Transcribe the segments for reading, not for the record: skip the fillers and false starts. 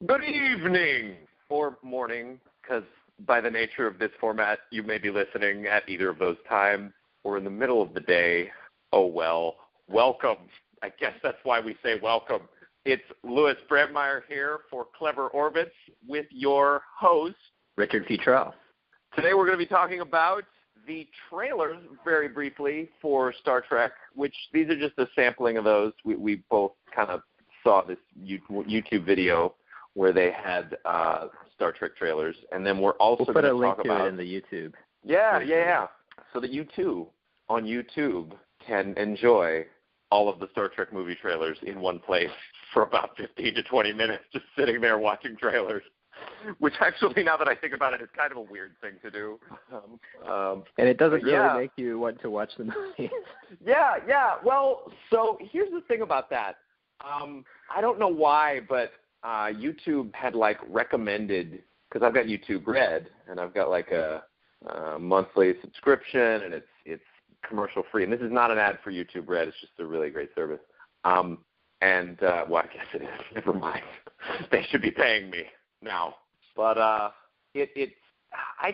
Good evening or morning, because by the nature of this format, you may be listening at either of those times or in the middle of the day. Oh, well, welcome. I guess that's why we say welcome. It's Louis Brandmeier here for Clever Orbits with your host, Richard Futrell. Today we're going to be talking about the trailers, very briefly, for Star Trek, which these are just a sampling of those. We both kind of saw this YouTube video where they had Star Trek trailers, and then we're also going to talk about... We'll put a link to it in the YouTube. Yeah. So that you too, on YouTube, can enjoy all of the Star Trek movie trailers in one place for about 15 to 20 minutes, just sitting there watching trailers, which actually, now that I think about it, is kind of a weird thing to do. And it doesn't really make you want to watch the movie. Yeah. Well, so here's the thing about that. I don't know why, but YouTube had recommended, because I've got YouTube Red, and I've got a monthly subscription, and it's commercial free. And this is not an ad for YouTube Red; it's just a really great service. Well, I guess it is. Never mind. They should be paying me now. But I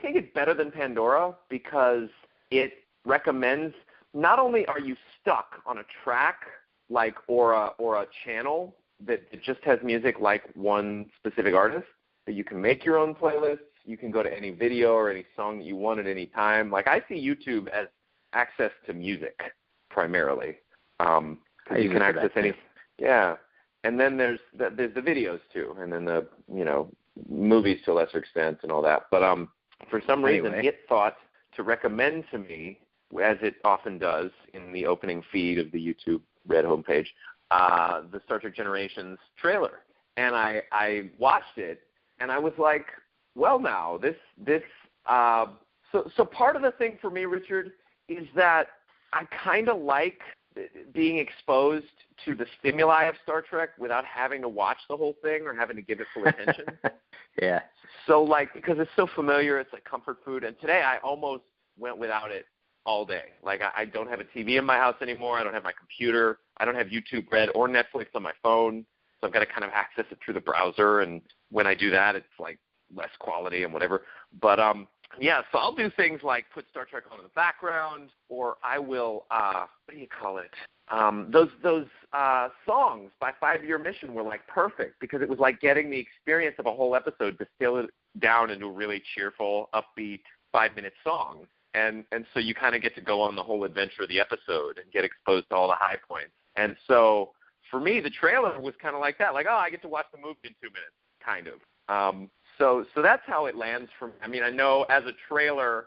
think it's better than Pandora because it recommends. Not only are you stuck on a track or a channel that just has music like one specific artist, but you can make your own playlists. You can go to any video or any song that you want at any time. I see YouTube as access to music primarily. You can access any. Yeah, and then there's the videos too, and then the movies to a lesser extent and all that. But for some reason, it thought to recommend to me, as it often does in the opening feed of the YouTube Red homepage, the Star Trek Generations trailer, and I watched it, and I was like, well, now this. So part of the thing for me, Richard, is that I kind of like being exposed to the stimuli of Star Trek without having to watch the whole thing or having to give it full attention. Yeah. So because it's so familiar, it's like comfort food. And today I almost went without it all day. I don't have a TV in my house anymore. I don't have my computer. I don't have YouTube Red or Netflix on my phone. So I've got to kind of access it through the browser. And when I do that, it's less quality and whatever. But yeah, so I'll do things like put Star Trek on in the background, or I will, what do you call it? Those songs by 5 Year Mission were perfect because it was getting the experience of a whole episode distilled down into a really cheerful, upbeat 5-minute song. And so you kind of get to go on the whole adventure of the episode and get exposed to all the high points. And so for me, the trailer was kind of like that. I get to watch the movie in 2 minutes, kind of. So that's how it lands for me. I mean, I know as trailers,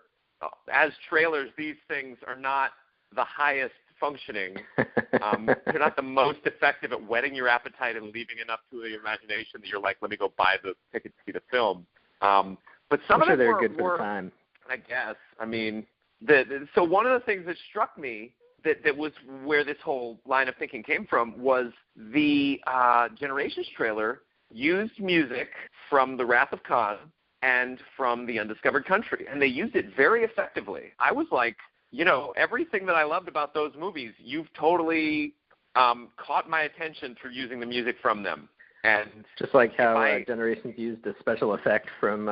these things are not the highest functioning. They're not the most effective at whetting your appetite and leaving enough to the imagination that you're let me go buy the ticket to see the film. But some of them they're good for the time. I guess. I mean, so one of the things that struck me that was where this whole line of thinking came from was the Generations trailer used music from The Wrath of Khan and from The Undiscovered Country, and they used it very effectively. I was like, everything that I loved about those movies, you've totally caught my attention through using the music from them. And just like how Generations used a special effect from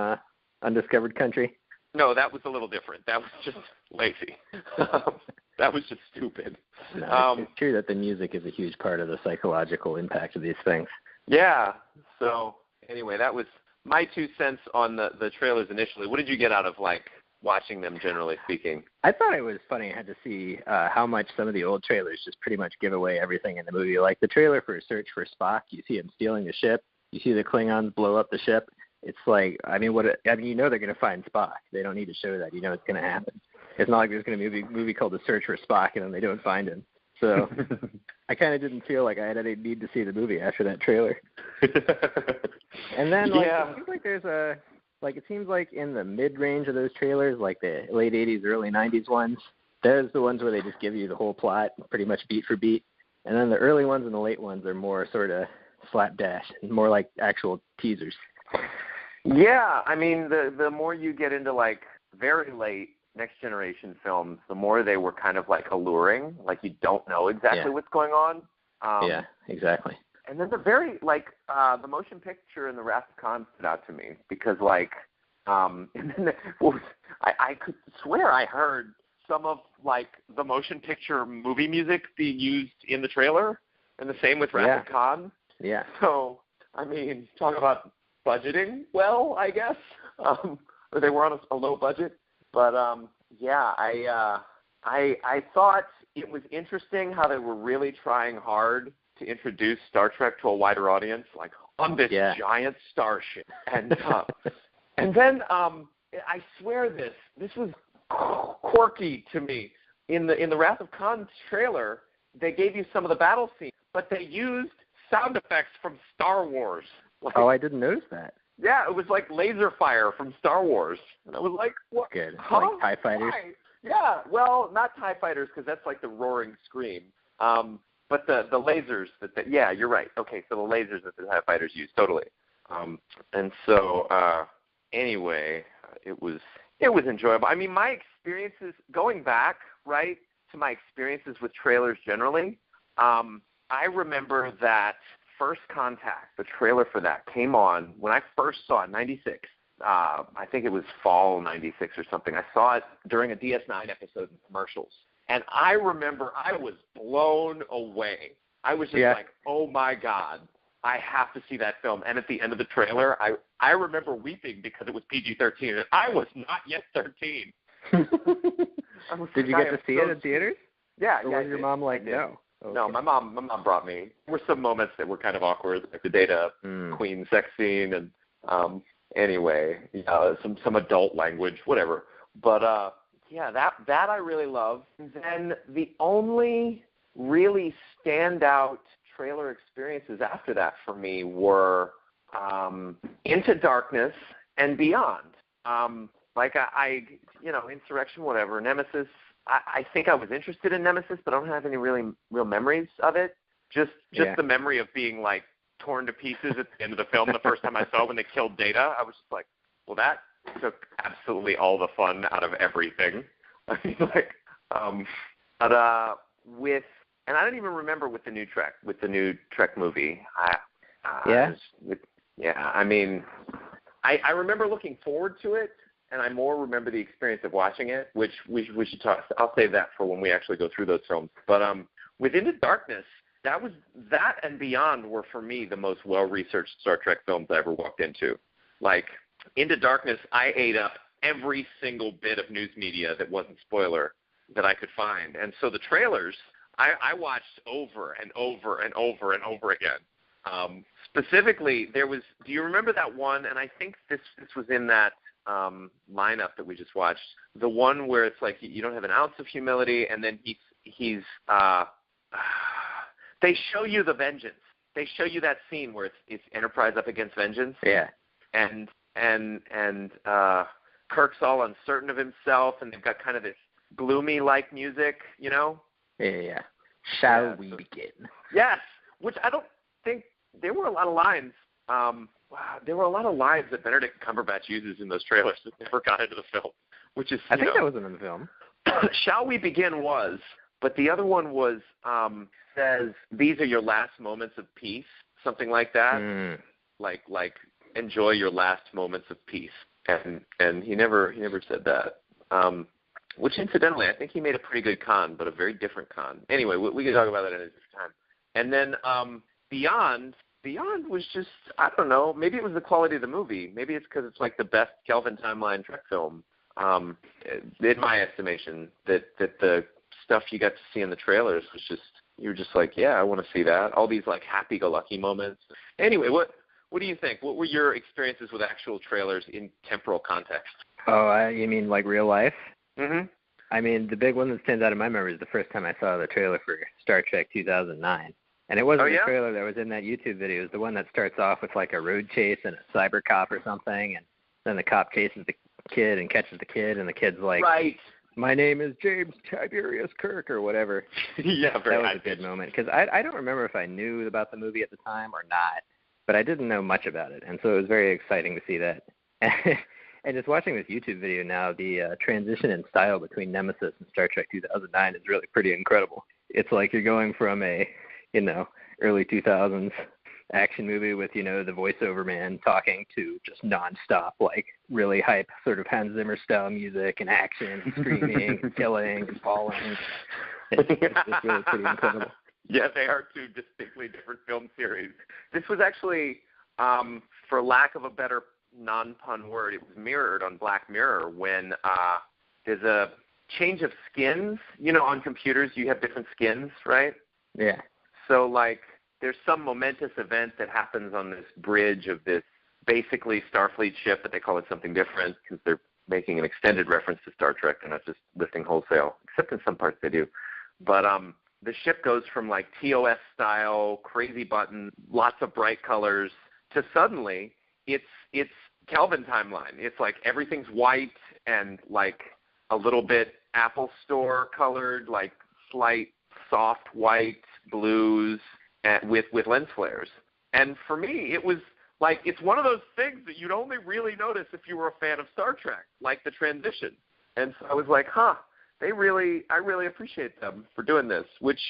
Undiscovered Country. No, that was a little different. That was just lazy. That was just stupid. No, it's true that the music is a huge part of the psychological impact of these things. Yeah. So anyway, that was my 2 cents on the trailers initially. What did you get out of watching them, generally speaking? I thought it was funny. I had to see how much some of the old trailers just pretty much give away everything in the movie. Like the trailer for Search for Spock, you see him stealing the ship. You see the Klingons blow up the ship. It's they're going to find Spock. They don't need to show that. It's going to happen. It's not like there's going to be a movie called The Search for Spock and then they don't find him. So I kind of didn't feel like I had any need to see the movie after that trailer. And then it seems like there's it seems like in the mid-range of those trailers, the late 80s, early 90s ones, there's the ones where they just give you the whole plot pretty much beat for beat. And then the early ones and the late ones are more sort of slapdash, more like actual teasers. Yeah, I mean, the more you get into very late Next Generation films, the more they were kind of alluring, you don't know exactly what's going on. Yeah, exactly. And then the motion picture in the Wrath of Khan stood out to me because and then I could swear I heard some of the motion picture movie music being used in the trailer, and the same with Wrath of Khan. Yeah. So I mean, talk about budgeting. Well, I guess or they were on a low budget, but I thought it was interesting how they were really trying hard to introduce Star Trek to a wider audience, on this giant starship. And and then I swear this was quirky to me. In the Wrath of Khan trailer, they gave you some of the battle scenes, but they used sound effects from Star Wars. I didn't notice that. Yeah, it was like laser fire from Star Wars. And I was like, what? Good. Huh? Like TIE fighters? Why? Yeah, well, not TIE fighters because that's like the roaring scream. But the lasers yeah, you're right. Okay, so the lasers that the TIE fighters use, totally. And so anyway, it was enjoyable. I mean, my experiences going back, right, to my experiences with trailers generally, I remember that First Contact, the trailer for that, came on when I first saw it, 96. I think it was fall 96 or something. I saw it during a DS9 episode in commercials. And I remember I was blown away. I was just like, oh, my God, I have to see that film. And at the end of the trailer, I remember weeping because it was PG-13, and I was not yet 13. Did you get to see it in theaters? Yeah. Or was your mom like, no? Okay. No, my mom brought me. There were some moments that were kind of awkward, like the Data Queen sex scene, and anyway, some adult language, whatever. But that I really love. And then the only really standout trailer experiences after that for me were Into Darkness and Beyond. Insurrection, whatever, Nemesis. I think I was interested in Nemesis, but I don't have any real memories of it. Just the memory of being torn to pieces at the end of the film the first time I saw it when they killed Data. I was just like, well, that took absolutely all the fun out of everything. I mean, and I don't even remember with the new Trek movie. I mean, I remember looking forward to it. And I more remember the experience of watching it, which we should talk. I'll save that for when we actually go through those films. But with Into Darkness, that and Beyond were for me the most well-researched Star Trek films I ever walked into. Into Darkness, I ate up every single bit of news media that wasn't spoiler that I could find, and so the trailers I watched over and over and over and over again. Specifically, there was. Do you remember that one? And I think this was in that lineup that we just watched, the one where it's you don't have an ounce of humility, and then he's they show you the Vengeance. They show you that scene where it's Enterprise up against Vengeance. Yeah. And Kirk's all uncertain of himself, and they've got kind of this gloomy music, Yeah. Shall we begin? Yes, which I don't think there were a lot of lines. There were a lot of lines that Benedict Cumberbatch uses in those trailers that never got into the film, which is, I think that wasn't in the film. Shall we begin was, but the other one was, says, these are your last moments of peace, something like that. Like enjoy your last moments of peace. And he never said that. Which incidentally, I think he made a pretty good Khan, but a very different Khan. Anyway, we can talk about that at a different time. And then Beyond was just, I don't know, maybe it was the quality of the movie. Maybe it's because it's the best Kelvin Timeline Trek film, in my estimation, that the stuff you got to see in the trailers was just, you were just like, yeah, I want to see that. All these happy-go-lucky moments. Anyway, what do you think? What were your experiences with actual trailers in temporal context? Oh, you mean real life? Mm-hmm. I mean, the big one that stands out in my memory is the first time I saw the trailer for Star Trek 2009. And it wasn't the trailer that was in that YouTube video. It was the one that starts off with a road chase and a cyber cop or something, and then the cop chases the kid and catches the kid, and the kid's like, right, my name is James Tiberius Kirk or whatever. Yeah, that was a good moment because I don't remember if I knew about the movie at the time or not, but I didn't know much about it, and so it was very exciting to see that. And just watching this YouTube video now, the transition in style between Nemesis and Star Trek 2009 is really pretty incredible. It's like you're going from a early 2000s action movie with, the voiceover man talking to just nonstop, like really hype sort of Hans Zimmer style music and action, and screaming, and killing, and falling. It's just really pretty incredible. Yeah, they are two distinctly different film series. This was actually, for lack of a better non-pun word, it was mirrored on Black Mirror when there's a change of skins. On computers you have different skins, right? Yeah. So, like, there's some momentous event that happens on this bridge of this basically Starfleet ship, but they call it something different because they're making an extended reference to Star Trek. They're not just lifting wholesale, except in some parts they do. But the ship goes from, like, TOS style, crazy button, lots of bright colors, to suddenly it's Kelvin timeline. It's like everything's white and, like, a little bit Apple Store colored, like slight soft white blues with lens flares. And for me, it was like, it's one of those things that you'd only really notice if you were a fan of Star Trek, like the transition. And so I was like, I really appreciate them for doing this, which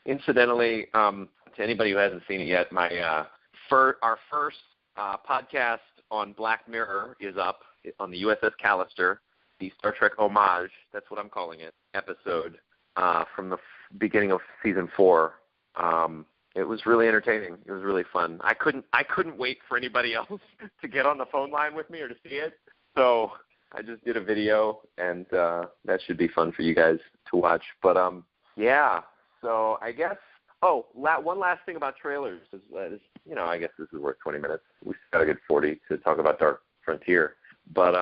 incidentally, to anybody who hasn't seen it yet, our first podcast on Black Mirror is up on the USS Callister, the Star Trek homage, that's what I'm calling it, episode from the beginning of season 4. It was really entertaining. It was really fun. I couldn't wait for anybody else to get on the phone line with me or to see it. So I just did a video, and that should be fun for you guys to watch. But yeah. So I guess. Oh, one last thing about trailers is I guess this is worth 20 minutes. We got a good 40 to talk about Dark Frontier. But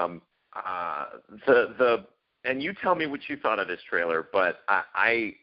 and you tell me what you thought of this trailer. But I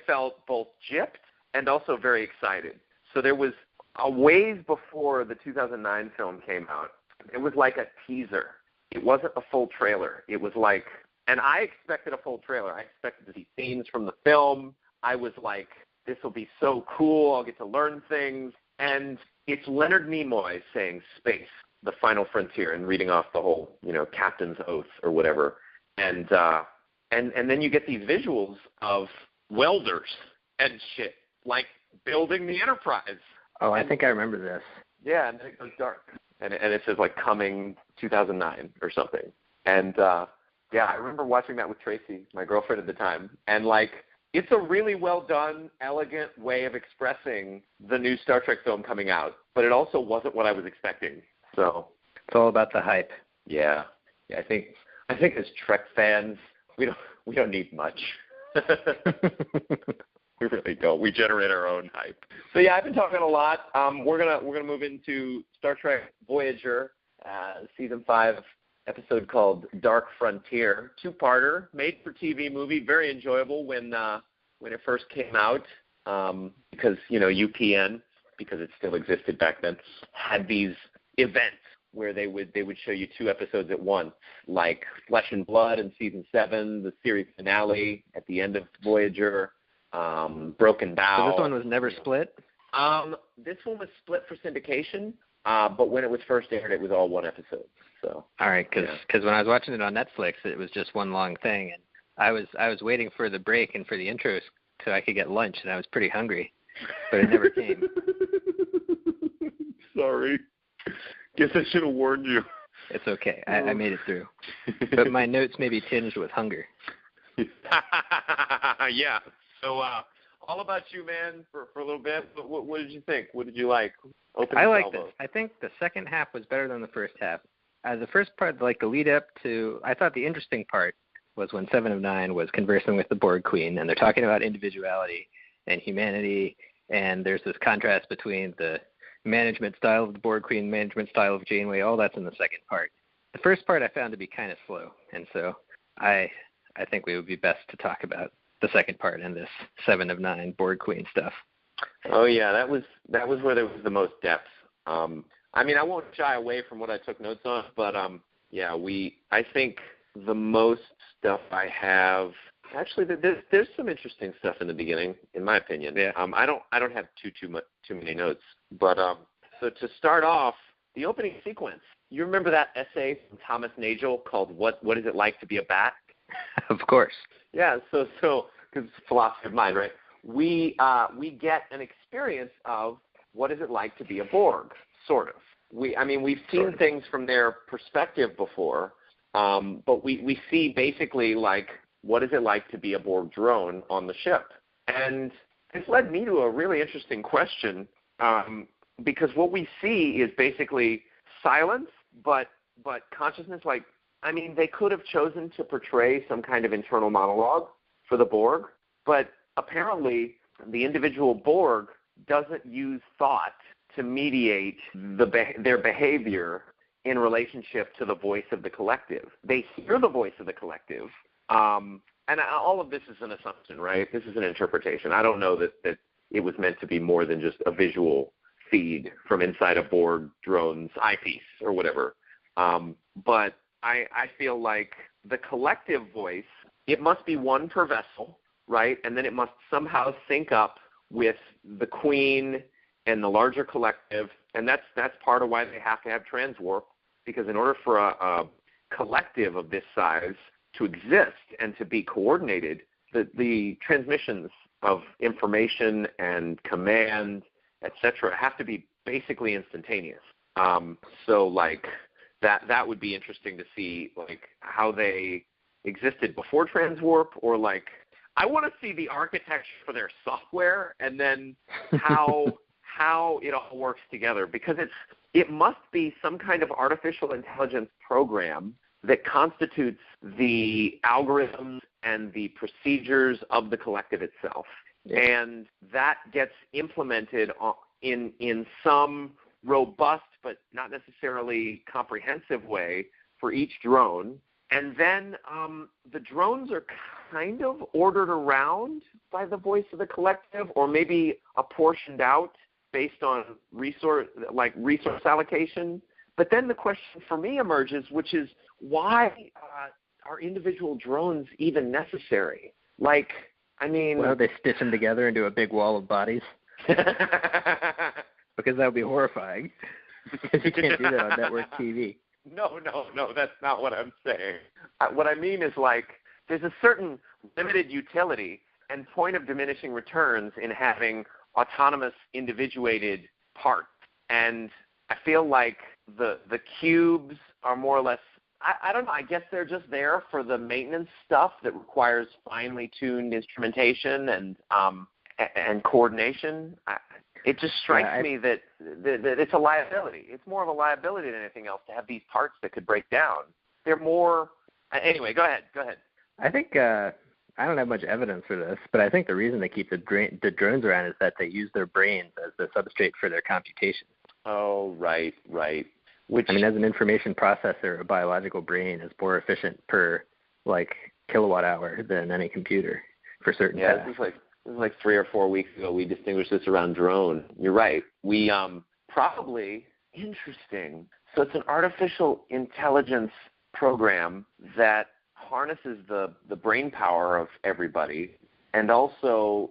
felt both gypped and also very excited. So there was a ways before the 2009 film came out, it was like a teaser. It wasn't a full trailer. It was like, and I expected a full trailer. I expected to see scenes from the film. I was like, this will be so cool. I'll get to learn things. And it's Leonard Nimoy saying space, the final frontier, and reading off the whole, captain's oath or whatever. And then you get these visuals of welders and shit, like building the Enterprise. Oh, I think I remember this. Yeah, and then it goes dark. And it says, like, coming 2009 or something. And, I remember watching that with Tracy, my girlfriend at the time. And, like, it's a really well-done, elegant way of expressing the new Star Trek film coming out. But it also wasn't what I was expecting. So it's all about the hype. Yeah. I think as Trek fans, we don't need much. We really don't. We generate our own hype. So yeah, I've been talking a lot. We're gonna move into Star Trek Voyager, season 5 episode called Dark Frontier, 2-parter, made-for-TV movie, very enjoyable when it first came out, because UPN, because it still existed back then, had these events where they would show you 2 episodes at once, like Flesh and Blood in season 7, the series finale at the end of Voyager. Broken Bow. So this one was never split? This one was split for syndication, but when it was first aired, it was all 1 episode. So. All right, because when I was watching it on Netflix, it was just one long thing, and I was waiting for the break and for the intros so I could get lunch, and I was pretty hungry, but it never came. Sorry. Guess I should have warned you. It's okay. I made it through. But my notes may be tinged with hunger. Yeah. So all about you, man, for a little bit. But what did you think? What did you like? I liked it. I think the second half was better than the first half. The first part, like the lead up to, I thought the interesting part was when 7 of 9 was conversing with the Borg Queen, and they're talking about individuality and humanity, and there's this contrast between the management style of the Borg Queen, management style of Janeway. All that's in the second part. The first part I found to be kind of slow, and so I think we would be best to talk about the second part and this 7 of 9 Borg Queen stuff. Oh yeah, that was where there was the most depth. I mean, I won't shy away from what I took notes on, but I think the most stuff I have, actually there's some interesting stuff in the beginning, in my opinion. Yeah. I don't have too many notes, but so to start off, the opening sequence. You remember that essay from Thomas Nagel called "What Is It Like to Be a Bat"? Of course. Yeah. So because it's philosophy of mind, right? We get an experience of what is it like to be a Borg, sort of. We've seen things from their perspective before, but we see basically like, what is it like to be a Borg drone on the ship? And this led me to a really interesting question, because what we see is basically silence, but consciousness. Like, they could have chosen to portray some kind of internal monologue for the Borg, but apparently the individual Borg doesn't use thought to mediate their behavior in relationship to the voice of the collective. They hear the voice of the collective, and all of this is an assumption, right? This is an interpretation. I don't know that it was meant to be more than just a visual feed from inside a Borg drone's eyepiece or whatever. But I feel like the collective voice, it must be one per vessel, right? And then it must somehow sync up with the Queen and the larger collective, and that's part of why they have to have transwarp, because in order for a collective of this size to exist and to be coordinated, the transmissions of information and command, etc., have to be basically instantaneous. So like that would be interesting to see, like how they existed before transwarp, or like I want to see the architecture for their software, and then how it all works together, because it must be some kind of artificial intelligence program that constitutes the algorithms and the procedures of the collective itself. Yeah. And that gets implemented in some robust but not necessarily comprehensive way for each drone. And then the drones are kind of ordered around by the voice of the collective, or maybe apportioned out based on resource allocation. But then the question for me emerges, which is, why are individual drones even necessary? Like, well, they stitch them together into a big wall of bodies. Because that would be horrifying. Because you can't do that on network TV. No, that's not what I'm saying. What I mean is, like, there's a certain limited utility and point of diminishing returns in having autonomous, individuated parts. And I feel like the cubes are more or less, I don't know, I guess they're just there for the maintenance stuff that requires finely tuned instrumentation and coordination. It just strikes me that it's a liability. It's more of a liability than anything else to have these parts that could break down. They're more – anyway, go ahead. I think I don't have much evidence for this, but I think the reason they keep the drones around is that they use their brains as the substrate for their computation. Oh, right. Which, as an information processor, a biological brain is more efficient per, kilowatt hour than any computer for certain tasks. This is like 3 or 4 weeks ago we distinguished this around drone. You're right. We probably, interesting. So it's an artificial intelligence program that harnesses the brain power of everybody, and also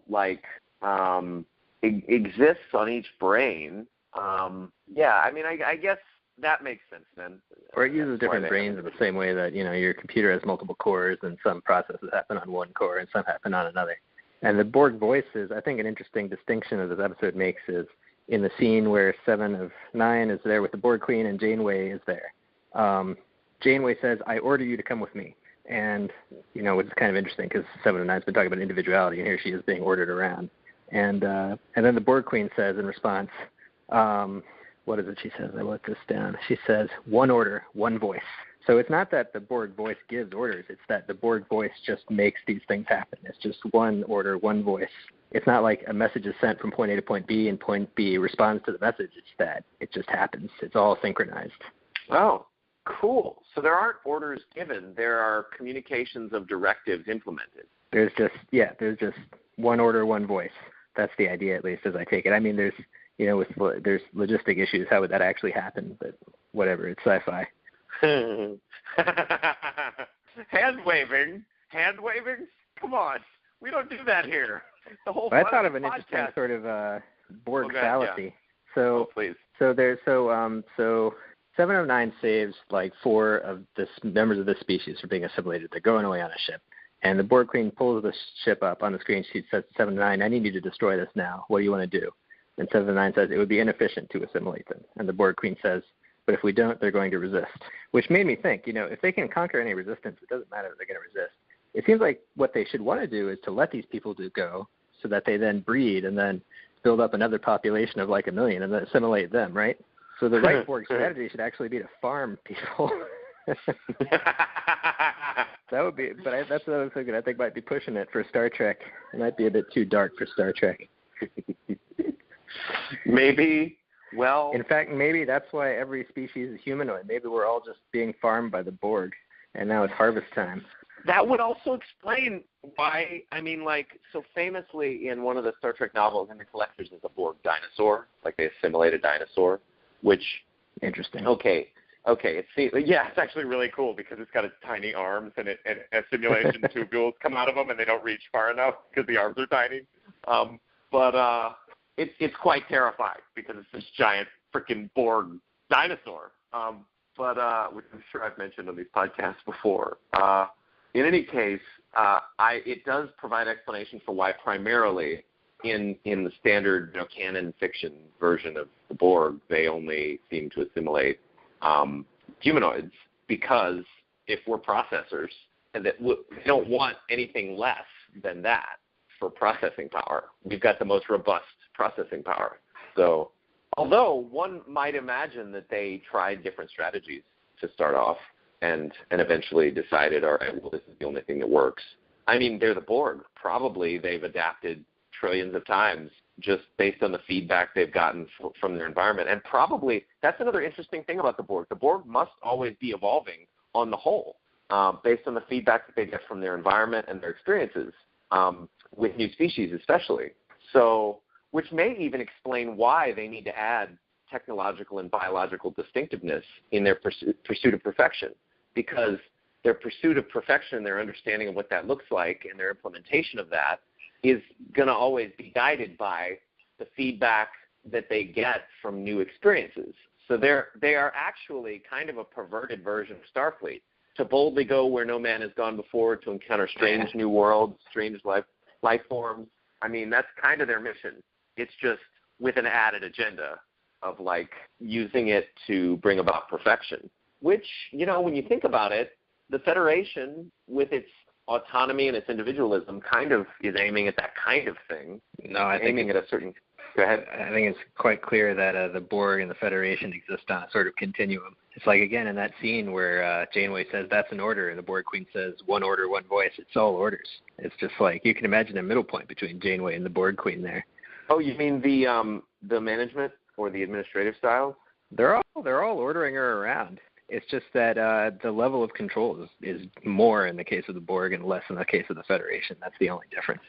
exists on each brain. I guess that makes sense then. Or it uses different brains in the same way that, your computer has multiple cores, and some processes happen on one core and some happen on another. And the Borg voice is, I think, an interesting distinction that this episode makes is in the scene where 7 of 9 is there with the Borg Queen and Janeway is there. Janeway says, "I order you to come with me." And, which is kind of interesting because 7 of 9 has been talking about individuality, and here she is being ordered around. And then the Borg Queen says in response, what is it she says? I wrote this down. She says, "One order, one voice." So it's not that the Borg voice gives orders. It's that the Borg voice just makes these things happen. It's just one order, one voice. It's not like a message is sent from point A to point B and point B responds to the message. It's that it just happens. It's all synchronized. Oh, cool. So there aren't orders given. There are communications of directives implemented. There's just one order, one voice. That's the idea, at least, as I take it. There's, there's logistic issues. How would that actually happen? But whatever. It's sci-fi. Hand waving. Come on, we don't do that here. The whole. I thought of an interesting sort of Borg fallacy. Yeah. So, please. So 7 of 9 saves 4 of the members of this species from being assimilated. They're going away on a ship, and the Borg Queen pulls the ship up on the screen. She says to 7 of 9, "I need you to destroy this now. What do you want to do?" And 7/9 says it would be inefficient to assimilate them. And the Borg Queen says, but if we don't, they're going to resist. Which made me think, if they can conquer any resistance, it doesn't matter if they're going to resist. It seems like what they should want to do is to let these people go so that they then breed and then build up another population of like 1 million and then assimilate them, right? So the right Borg strategy should actually be to farm people. That would be, but that's what I was thinking. I think might be pushing it for Star Trek. It might be a bit too dark for Star Trek. Maybe. Well, in fact, maybe that's why every species is humanoid. Maybe we're all just being farmed by the Borg, and now it's harvest time. That would also explain why, so famously in one of the Star Trek novels, in the Collectors, is a Borg dinosaur, like they assimilate a dinosaur, which... Interesting. Okay, it's actually really cool because it's got its tiny arms and assimilation tubules come out of them and they don't reach far enough because the arms are tiny. It's quite terrifying because it's this giant freaking Borg dinosaur, which I'm sure I've mentioned on these podcasts before. In any case, it does provide explanation for why primarily in the standard canon fiction version of the Borg, they only seem to assimilate humanoids, because if we're processors, and that we don't want anything less than that for processing power. We've got the most robust processing power. So although one might imagine that they tried different strategies to start off and eventually decided, all right, well, this is the only thing that works. They're the Borg. Probably they've adapted trillions of times just based on the feedback they've gotten from their environment. And probably that's another interesting thing about the Borg. The Borg must always be evolving on the whole based on the feedback that they get from their environment and their experiences with new species especially. So, which may even explain why they need to add technological and biological distinctiveness in their pursuit of perfection, because their pursuit of perfection, their understanding of what that looks like, and their implementation of that is going to always be guided by the feedback that they get from new experiences. So they are actually kind of a perverted version of Starfleet, to boldly go where no man has gone before, to encounter strange new worlds, strange life forms. That's kind of their mission. It's just with an added agenda of using it to bring about perfection, which, when you think about it, the Federation with its autonomy and its individualism kind of is aiming at that kind of thing. No, I think aiming at a certain... Go ahead. I think it's quite clear that the Borg and the Federation exist on a sort of continuum. It's like, again, in that scene where Janeway says, that's an order, and the Borg Queen says, one order, one voice. It's all orders. It's just like, you can imagine a middle point between Janeway and the Borg Queen there. Oh, you mean the management or the administrative styles? They're all ordering her around. It's just that the level of control is more in the case of the Borg and less in the case of the Federation. That's the only difference.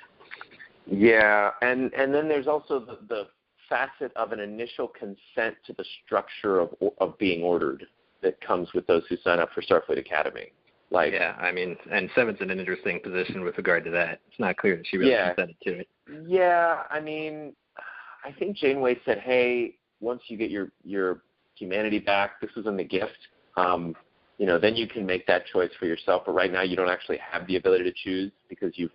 Yeah, and then there's also the facet of an initial consent to the structure of being ordered that comes with those who sign up for Starfleet Academy. And Seven's in an interesting position with regard to that. It's not clear that she really consented to it. Yeah, I think Janeway said, hey, once you get your humanity back, this was in the gift, then you can make that choice for yourself. But right now you don't actually have the ability to choose because you've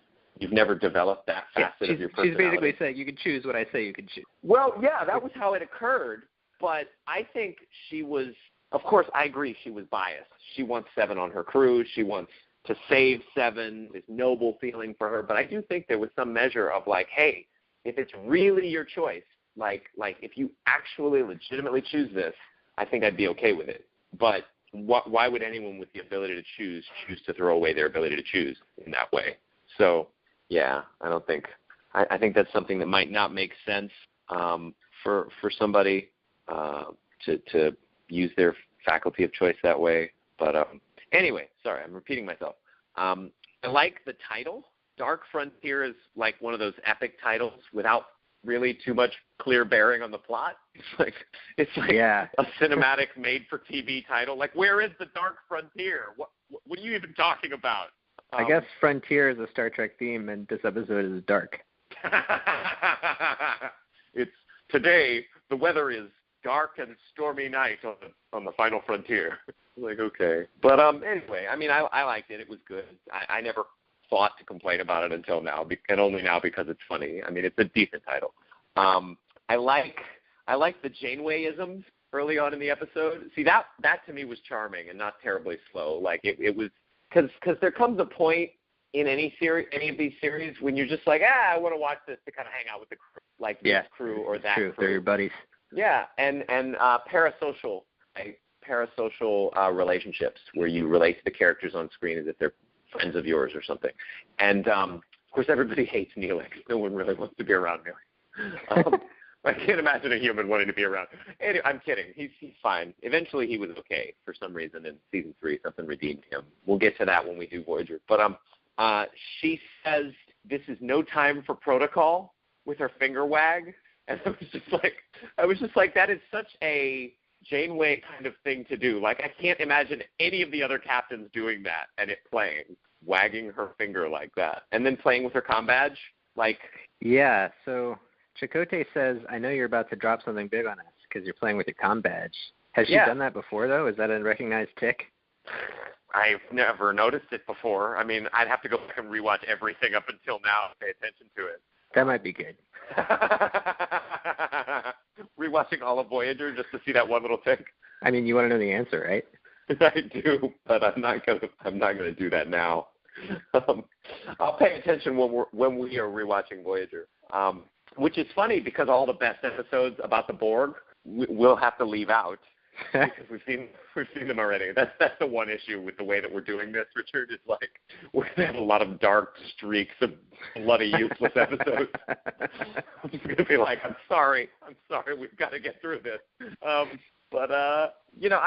never developed that facet of your personality. She's basically saying you can choose what I say you can choose. Well, yeah, that was how it occurred. But I think she was, of course, I agree, she was biased. She wants Seven on her crew. She wants to save Seven, this noble feeling for her. But I do think there was some measure of hey, if it's really your choice, if you actually legitimately choose this, I think I'd be okay with it. But why would anyone with the ability to choose to throw away their ability to choose in that way? So, yeah, I think that's something that might not make sense for somebody to use their faculty of choice that way. But anyway, sorry, I'm repeating myself. I like the title. Dark Frontier is like one of those epic titles without really too much clear bearing on the plot. It's like a cinematic made-for-TV title. Where is the Dark Frontier? What are you even talking about? I guess Frontier is a Star Trek theme, and this episode is dark. It's today. The weather is dark and stormy night on the final frontier. Okay, but anyway, I liked it. It was good. I never thought to complain about it until now, and only now because it's funny. It's a decent title. I like the Janeway-isms early on in the episode. See, that to me was charming and not terribly slow. Like it was, because there comes a point in any of these series when you're just like, I want to watch this to kind of hang out with the crew, like this crew or that true. crew. They're your buddies. Yeah, and parasocial, relationships where you relate to the characters on screen as if they're friends of yours or something. And of course, everybody hates Neelix. No one really wants to be around Neelix. I can't imagine a human wanting to be around. Anyway, I'm kidding. He's fine. Eventually, he was okay for some reason in season 3. Something redeemed him. We'll get to that when we do Voyager. But she says this is no time for protocol with her finger wag, and I was just like, that is such a Janeway kind of thing to do. Like, I can't imagine any of the other captains doing that and it playing, wagging her finger like that, and then playing with her comm badge. Like, yeah. So Chakotay says, I know you're about to drop something big on us because you're playing with your comm badge. Has she done that before, though? Is that a recognized tick? I've never noticed it before. I mean, I'd have to go back and rewatch everything up until now to pay attention to it. That might be good. Rewatching all of Voyager just to see that one little tick. I mean, you want to know the answer, right? I do, but I'm not gonna do that now. I'll pay attention when we are rewatching Voyager. Which is funny because all the best episodes about the Borg we'll have to leave out because we've seen them already. That's the one issue with the way that we're doing this, Richard. Is like we're gonna have a lot of dark streaks of bloody useless episodes. I'm just gonna be like, I'm sorry, we've got to get through this. But I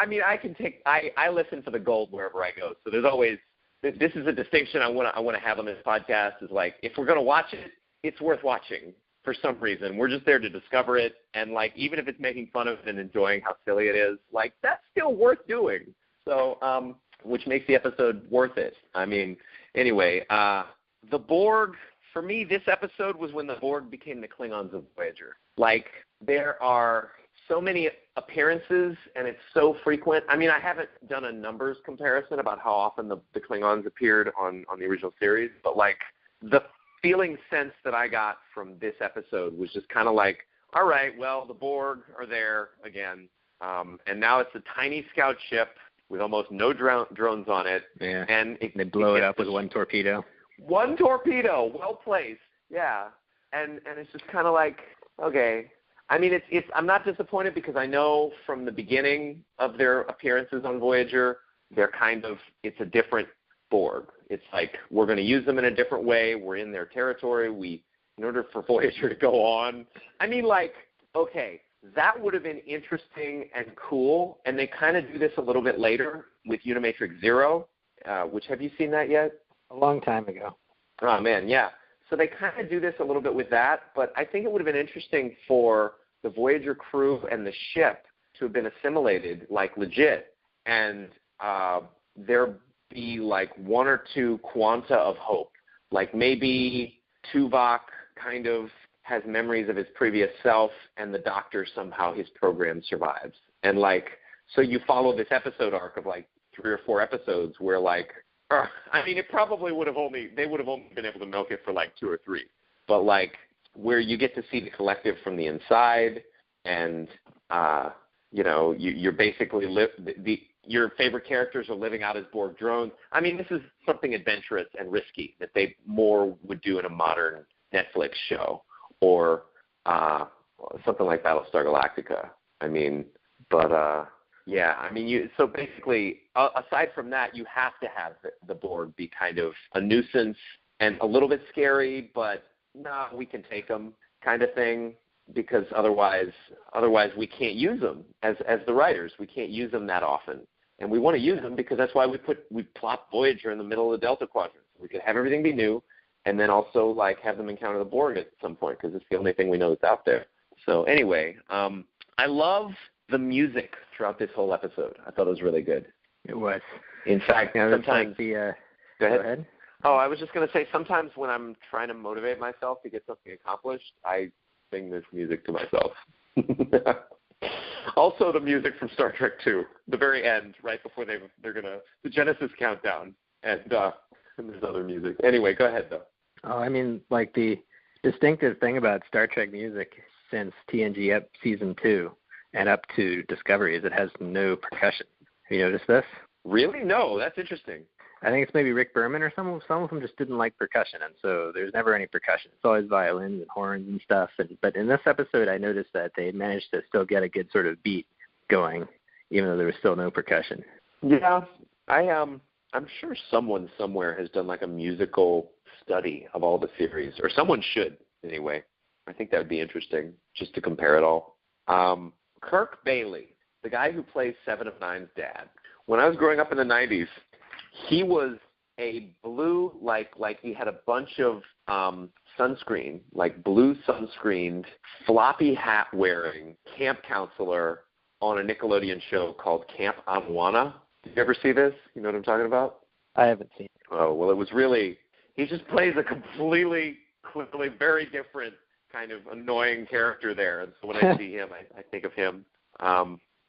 mean, I listen for the gold wherever I go. So there's always this is a distinction I want to have on this podcast. Is like, if we're gonna watch it, it's worth watching. For some reason, we're just there to discover it, and like even if it's making fun of it and enjoying how silly it is, like that's still worth doing. So, which makes the episode worth it. I mean, anyway, the Borg for me, this episode was when the Borg became the Klingons of Voyager. Like there are so many appearances, and it's so frequent. I mean, I haven't done a numbers comparison about how often the Klingons appeared on the original series, but like the feeling sense that I got from this episode was just kind of like, all right, well, the Borg are there again, and now it's a tiny scout ship with almost no drones on it. Yeah, and they blow it up with one torpedo. One torpedo, well placed, yeah. And it's just kind of like, okay. I mean, it's. I'm not disappointed because I know from the beginning of their appearances on Voyager, it's a different Borg. It's like we're going to use them in a different way. We're in their territory. In order for Voyager to go on, I mean, like, okay, that would have been interesting and cool. And they kind of do this a little bit later with Unimatrix Zero, which have you seen that yet? A long time ago. Oh man, yeah. So they kind of do this a little bit with that, but I think it would have been interesting for the Voyager crew and the ship to have been assimilated, like legit, and there be like one or two quanta of hope. Like maybe Tuvok kind of has memories of his previous self, and the Doctor somehow his program survives. And like, so you follow this episode arc of like 3 or 4 episodes where like, I mean, it probably they would have only been able to milk it for like 2 or 3, but like where you get to see the collective from the inside, and you're basically your favorite characters are living out as Borg drones. I mean, this is something adventurous and risky that they more would do in a modern Netflix show or something like Battlestar Galactica. I mean, but yeah, I mean, so basically, aside from that, you have to have the Borg be kind of a nuisance and a little bit scary, but we can take them kind of thing, because otherwise we can't use them as the writers. We can't use them that often. And we want to use them because that's why we plot Voyager in the middle of the Delta Quadrant. We could have everything be new, and then also like have them encounter the Borg at some point because it's the only thing we know that's out there. So anyway, I love the music throughout this whole episode. I thought it was really good. It was. In fact, sometimes like go ahead. Oh, I was just going to say, sometimes when I'm trying to motivate myself to get something accomplished, I sing this music to myself. Also, the music from Star Trek II, the very end, right before they're gonna the Genesis countdown, and there's other music. Anyway, go ahead though. Oh, I mean, like the distinctive thing about Star Trek music since TNG up season 2 and up to Discovery is it has no percussion. Have you noticed this? Really? No, that's interesting. I think it's maybe Rick Berman or some of them just didn't like percussion, and so there's never any percussion. It's always violins and horns and stuff. But in this episode, I noticed that they managed to still get a good sort of beat going, even though there was still no percussion. Yeah, I'm sure someone somewhere has done like a musical study of all the series, or someone should anyway. I think that would be interesting just to compare it all. Kirk Bailey, the guy who plays 7 of 9's dad. When I was growing up in the 90s, he was a blue, like he had a bunch of sunscreen, like blue sunscreened, floppy hat wearing camp counselor on a Nickelodeon show called Camp Anwana. Did you ever see this? You know what I'm talking about? I haven't seen it. Oh, well, it was really, he just plays a completely, clearly very different kind of annoying character there. And so when I see him, I think of him.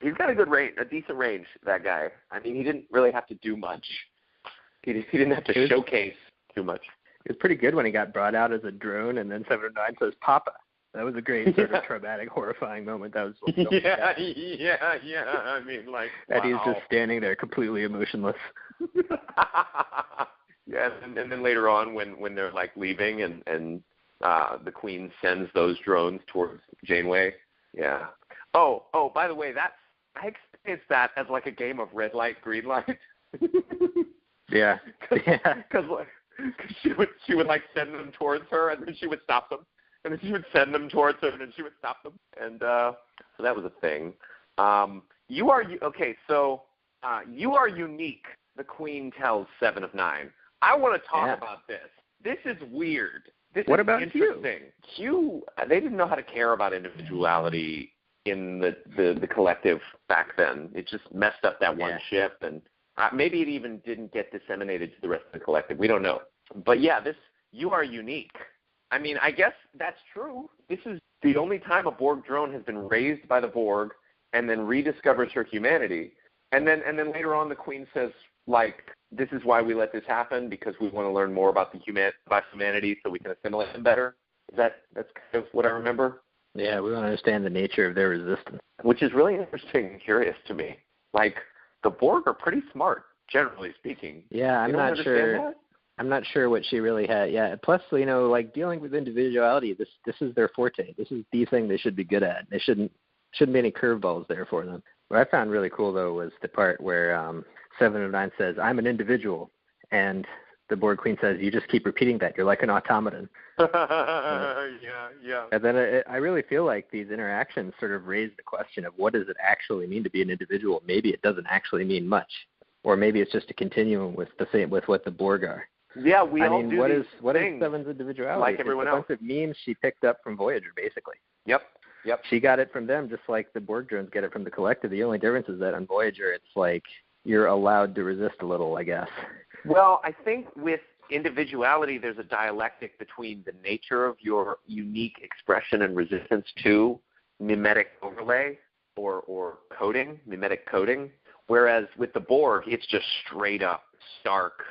He's got a good range, a decent range, that guy. I mean, he didn't really have to do much. He didn't have to showcase too much. It was pretty good when he got brought out as a drone, and then 7 of 9 says Papa. That was a great sort of traumatic, horrifying moment. That was yeah. I mean, like, and wow. he's just standing there completely emotionless. Yeah, and then later on when they're like leaving and the Queen sends those drones towards Janeway. Yeah. Oh, by the way, I experienced that as like a game of red light, green light. Yeah. Because she would like send them towards her, and then she would stop them, and then she would send them towards her, and then she would stop them, and so that was a thing. You are unique. The Queen tells 7 of 9. I want to talk about this. This is weird. What about interesting. Q, they didn't know how to care about individuality in the collective back then. It just messed up that one ship, and maybe it even didn't get disseminated to the rest of the collective. We don't know. But yeah, you are unique. I mean, I guess that's true. This is the only time a Borg drone has been raised by the Borg and then rediscovers her humanity. And then later on the Queen says, like, this is why we let this happen, because we want to learn more about humanity so we can assimilate them better. That's kind of what I remember? Yeah, we want to understand the nature of their resistance. Which is really interesting and curious to me. Like, the Borg are pretty smart, generally speaking. Yeah, I'm not sure. That? I'm not sure what she really had. Yeah, plus, like dealing with individuality, this is their forte. This is the thing they should be good at. They shouldn't be any curveballs there for them. What I found really cool, though, was the part where 7 of 9 says, "I'm an individual," and the Borg Queen says, "You just keep repeating that. You're like an automaton." Yeah. And then I really feel like these interactions sort of raise the question of what does it actually mean to be an individual? Maybe it doesn't actually mean much, or maybe it's just a continuum with what the Borg are. Yeah, what is 7's individuality? Like everyone else. It's a bunch of memes she picked up from Voyager, basically. Yep. She got it from them, just like the Borg drones get it from the collective. The only difference is that on Voyager, it's like you're allowed to resist a little, I guess. Well, I think with individuality, there's a dialectic between the nature of your unique expression and resistance to mimetic overlay or coding, mimetic coding, whereas with the Borg, it's just straight up, stark,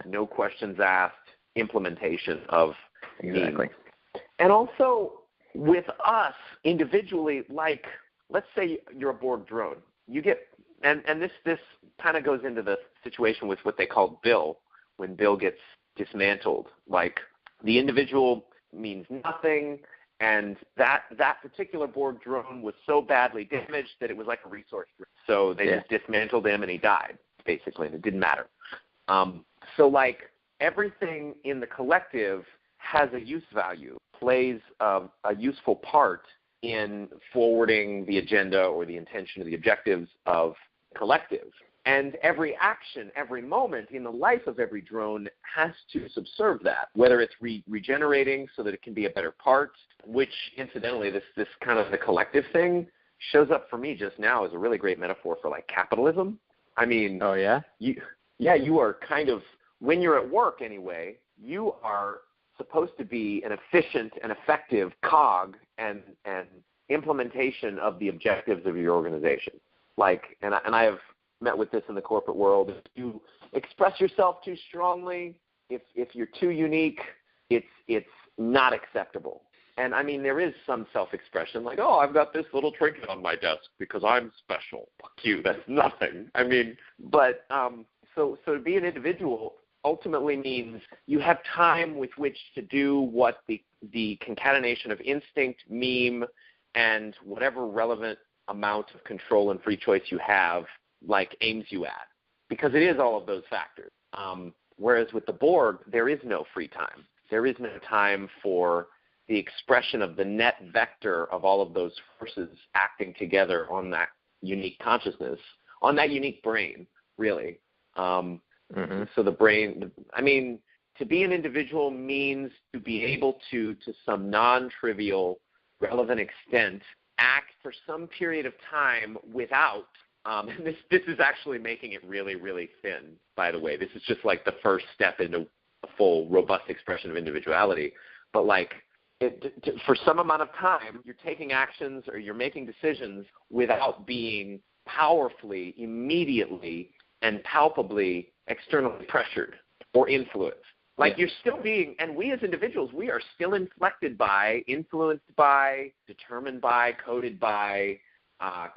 no questions asked, implementation of exactly. memes. And also with us individually, like, let's say you're a Borg drone. You get, and this kind of goes into the situation with what they call Bill, when Bill gets dismantled. Like, the individual means nothing, and that particular Borg drone was so badly damaged that it was like a resource. So they just dismantled him, and he died, basically, and it didn't matter. So, like, everything in the collective has a use value, plays a useful part in forwarding the agenda or the intention or the objectives of collective. And every action, every moment in the life of every drone has to subserve that, whether it's regenerating so that it can be a better part, which, incidentally, this kind of the collective thing shows up for me just now as a really great metaphor for, like, capitalism. I mean, oh, yeah? You are kind of, when you're at work anyway, you are supposed to be an efficient and effective cog and implementation of the objectives of your organization. Like, and I have met with this in the corporate world. If you express yourself too strongly, if you're too unique, it's not acceptable. And I mean, there is some self-expression, like, oh, I've got this little trinket on my desk because I'm special. Fuck you, that's nothing. I mean, but so to be an individual ultimately means you have time with which to do what the concatenation of instinct, meme, and whatever relevant amount of control and free choice you have, like, aims you at, because it is all of those factors. Whereas with the Borg, there is no free time. There is no time for the expression of the net vector of all of those forces acting together on that unique consciousness, on that unique brain, really. So the brain, I mean, to be an individual means to be able to some non-trivial, relevant extent, act for some period of time without, and this is actually making it really, really thin, by the way. This is just like the first step into a full, robust expression of individuality. But like, for some amount of time, you're taking actions or you're making decisions without being powerfully, immediately, and palpably externally pressured or influenced. Like, you're still being, and we as individuals, we are still inflected by, influenced by, determined by, coded by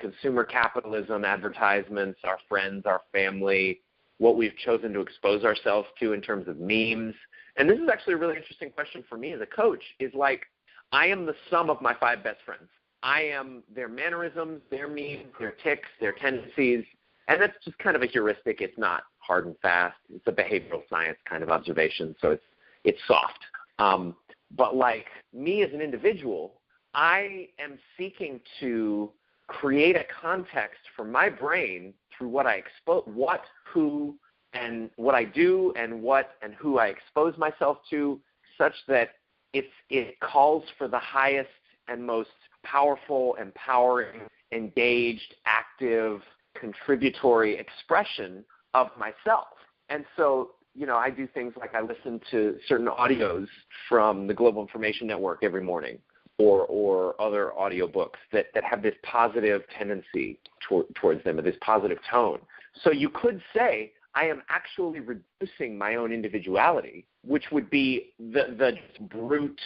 consumer capitalism, advertisements, our friends, our family, what we've chosen to expose ourselves to in terms of memes. And this is actually a really interesting question for me as a coach, is like, I am the sum of my 5 best friends. I am their mannerisms, their memes, their tics, their tendencies, and that's just kind of a heuristic. It's not hard and fast. It's a behavioral science kind of observation, so it's soft. But like me as an individual, I am seeking to create a context for my brain through what I expose, what, who, and what I do, and what and who I expose myself to, such that it calls for the highest and most powerful, empowering, engaged, active, contributory expression of myself. And so, you know, I do things like I listen to certain audios from the Global Information Network every morning, or other audiobooks that have this positive tendency towards them, or this positive tone. So you could say I am actually reducing my own individuality, which would be the brute,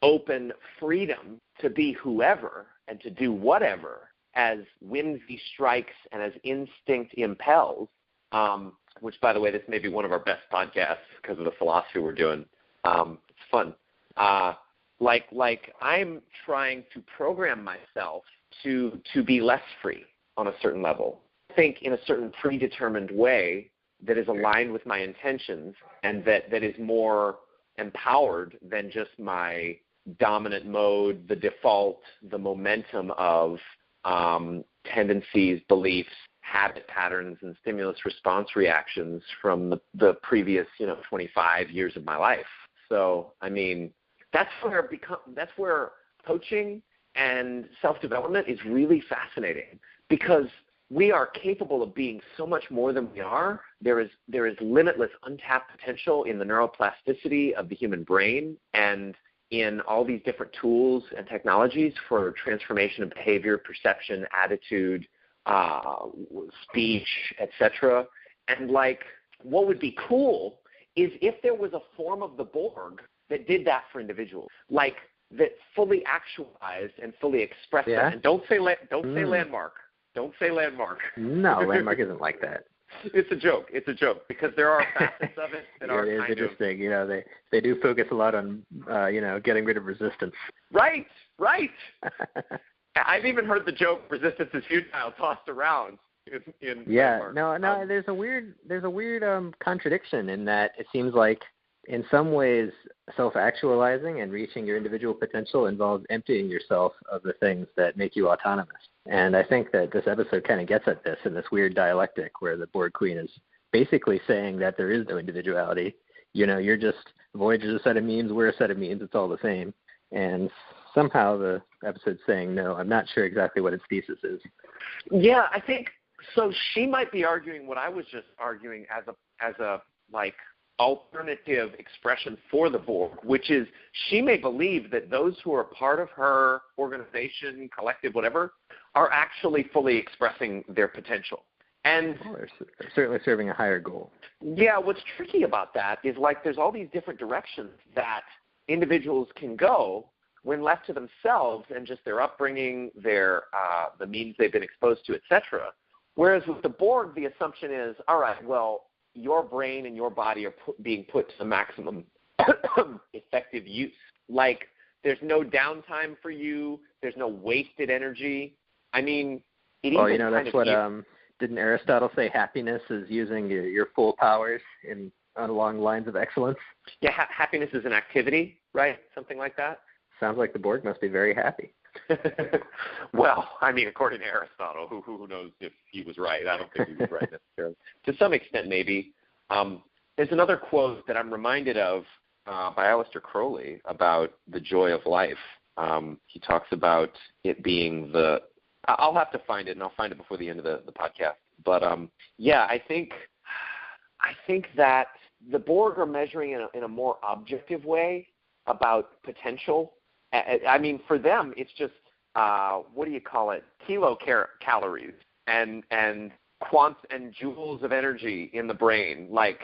open freedom to be whoever and to do whatever as whimsy strikes and as instinct impels, which, by the way, this may be one of our best podcasts because of the philosophy we're doing. It's fun. Like I'm trying to program myself to be less free on a certain level, think in a certain predetermined way that is aligned with my intentions and that is more empowered than just my dominant mode, the default, the momentum of tendencies, beliefs, habit patterns, and stimulus response reactions from the previous 25 years of my life. So, I mean, that's where coaching and self-development is really fascinating, because we are capable of being so much more than we are. There is limitless untapped potential in the neuroplasticity of the human brain and in all these different tools and technologies for transformation of behavior, perception, attitude, speech, etc. And like, what would be cool is if there was a form of the Borg that did that for individuals, like that fully actualized and fully expressed that. And don't say landmark. Don't say landmark. No, landmark isn't like that. It's a joke. It's a joke, because there are facets of it that are kind of interesting. You know, they do focus a lot on getting rid of resistance. Right. I've even heard the joke "resistance is futile" tossed around. No. There's a weird contradiction in that it seems like in some ways self-actualizing and reaching your individual potential involves emptying yourself of the things that make you autonomous. And I think that this episode kind of gets at this in this weird dialectic where the Borg Queen is basically saying that there is no individuality. You know, you're just, Voyager's a set of memes, we're a set of memes, it's all the same. And somehow the episode's saying, no, I'm not sure exactly what its thesis is. Yeah, I think, so she might be arguing what I was just arguing as a like, alternative expression for the Borg, which is she may believe that those who are part of her organization, collective, whatever, are actually fully expressing their potential. And they're certainly serving a higher goal. Yeah, what's tricky about that is, like, there's all these different directions that individuals can go when left to themselves and just their upbringing, their the means they've been exposed to, etc. Whereas with the Borg, the assumption is, all right, well, your brain and your body are being put to the maximum effective use. Like, there's no downtime for you. There's no wasted energy. I mean, well, that's what didn't Aristotle say? Happiness is using your full powers along lines of excellence. Yeah, happiness is an activity, right? Something like that. Sounds like the Borg must be very happy. Well, I mean, according to Aristotle, who knows if he was right? I don't think he was right necessarily. To some extent, maybe. There's another quote that I'm reminded of by Aleister Crowley about the joy of life. He talks about it being I'll have to find it, and I'll find it before the end of the podcast. But, I think that the Borg are measuring in a more objective way about potential. I mean, for them, it's just, what do you call it, kilocalories and quants and joules of energy in the brain, like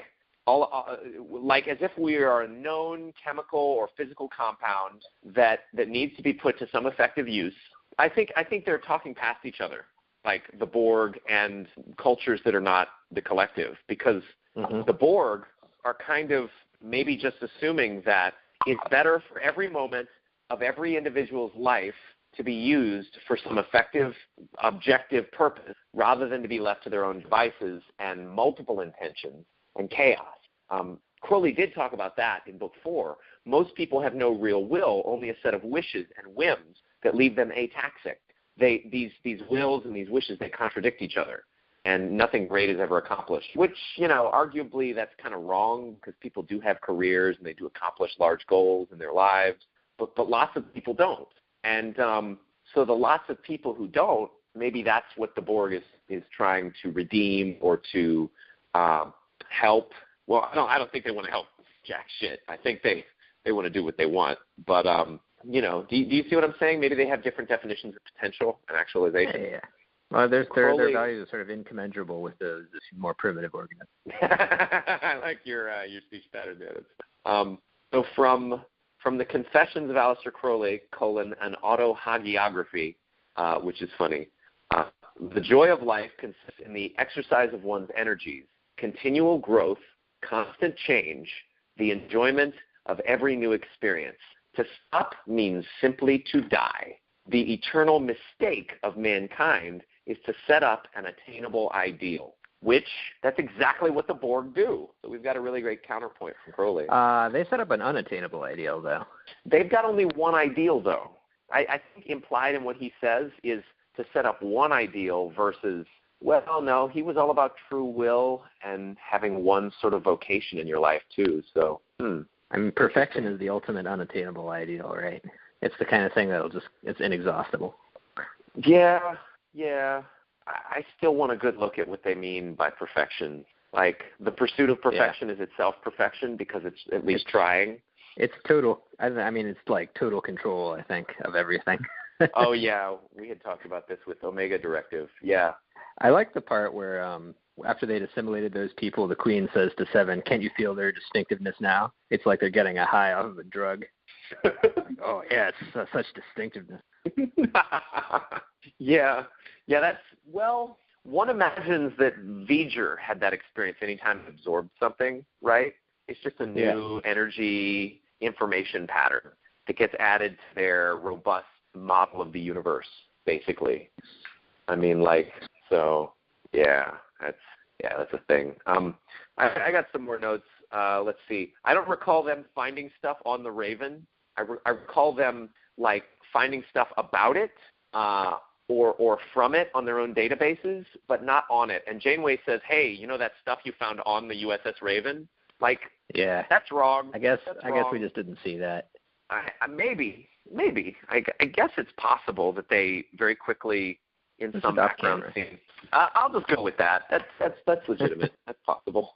as if we are a known chemical or physical compound that needs to be put to some effective use. I think they're talking past each other, like the Borg and cultures that are not the collective, because the Borg are kind of maybe just assuming that it's better for every moment of every individual's life to be used for some effective, objective purpose rather than to be left to their own devices and multiple intentions and chaos. Crowley did talk about that in Book 4. Most people have no real will, only a set of wishes and whims that leave them ataxic. These wills and these wishes, they contradict each other, and nothing great is ever accomplished, which, arguably that's kind of wrong because people do have careers and they do accomplish large goals in their lives, but lots of people don't. And so the lots of people who don't, maybe that's what the Borg is trying to redeem or to help. Well, I don't think they want to help jack shit. I think they want to do what they want. But, do you see what I'm saying? Maybe they have different definitions of potential and actualization. Yeah. Well, their values are sort of incommensurable with this more primitive organism. I like your speech pattern there. So from the Confessions of Aleister Crowley, an autohagiography, which is funny, the joy of life consists in the exercise of one's energies, continual growth, constant change, the enjoyment of every new experience. To stop means simply to die. The eternal mistake of mankind is to set up an attainable ideal, which that's exactly what the Borg do. So we've got a really great counterpoint from Crowley. They set up an unattainable ideal, though. They've got only one ideal, though. I think implied in what he says is to set up one ideal versus, well, no, he was all about true will and having one sort of vocation in your life, too. So, I mean, perfection is the ultimate unattainable ideal, right? It's the kind of thing it's inexhaustible. Yeah. I still want a good look at what they mean by perfection. Like, the pursuit of perfection is itself perfection because it's at least trying. It's total. I mean, it's like total control, I think, of everything. Oh, yeah. We had talked about this with Omega Directive. Yeah. I like the part where after they'd assimilated those people, the Queen says to Seven, "Can't you feel their distinctiveness now?" It's like they're getting a high off of a drug. Oh, yeah, it's such distinctiveness. Yeah, that's, well, one imagines that Voyager had that experience anytime it absorbed something, right? It's just a new energy information pattern that gets added to their robust model of the universe, basically. I mean, that's a thing. I got some more notes. Let's see. I don't recall them finding stuff on the Raven. I recall them, finding stuff about it or from it on their own databases, but not on it. And Janeway says, hey, that stuff you found on the USS Raven? That's wrong. I guess we just didn't see that. Maybe. I guess it's possible that they very quickly, in some background scene. I'll just go with that. That's legitimate. That's possible.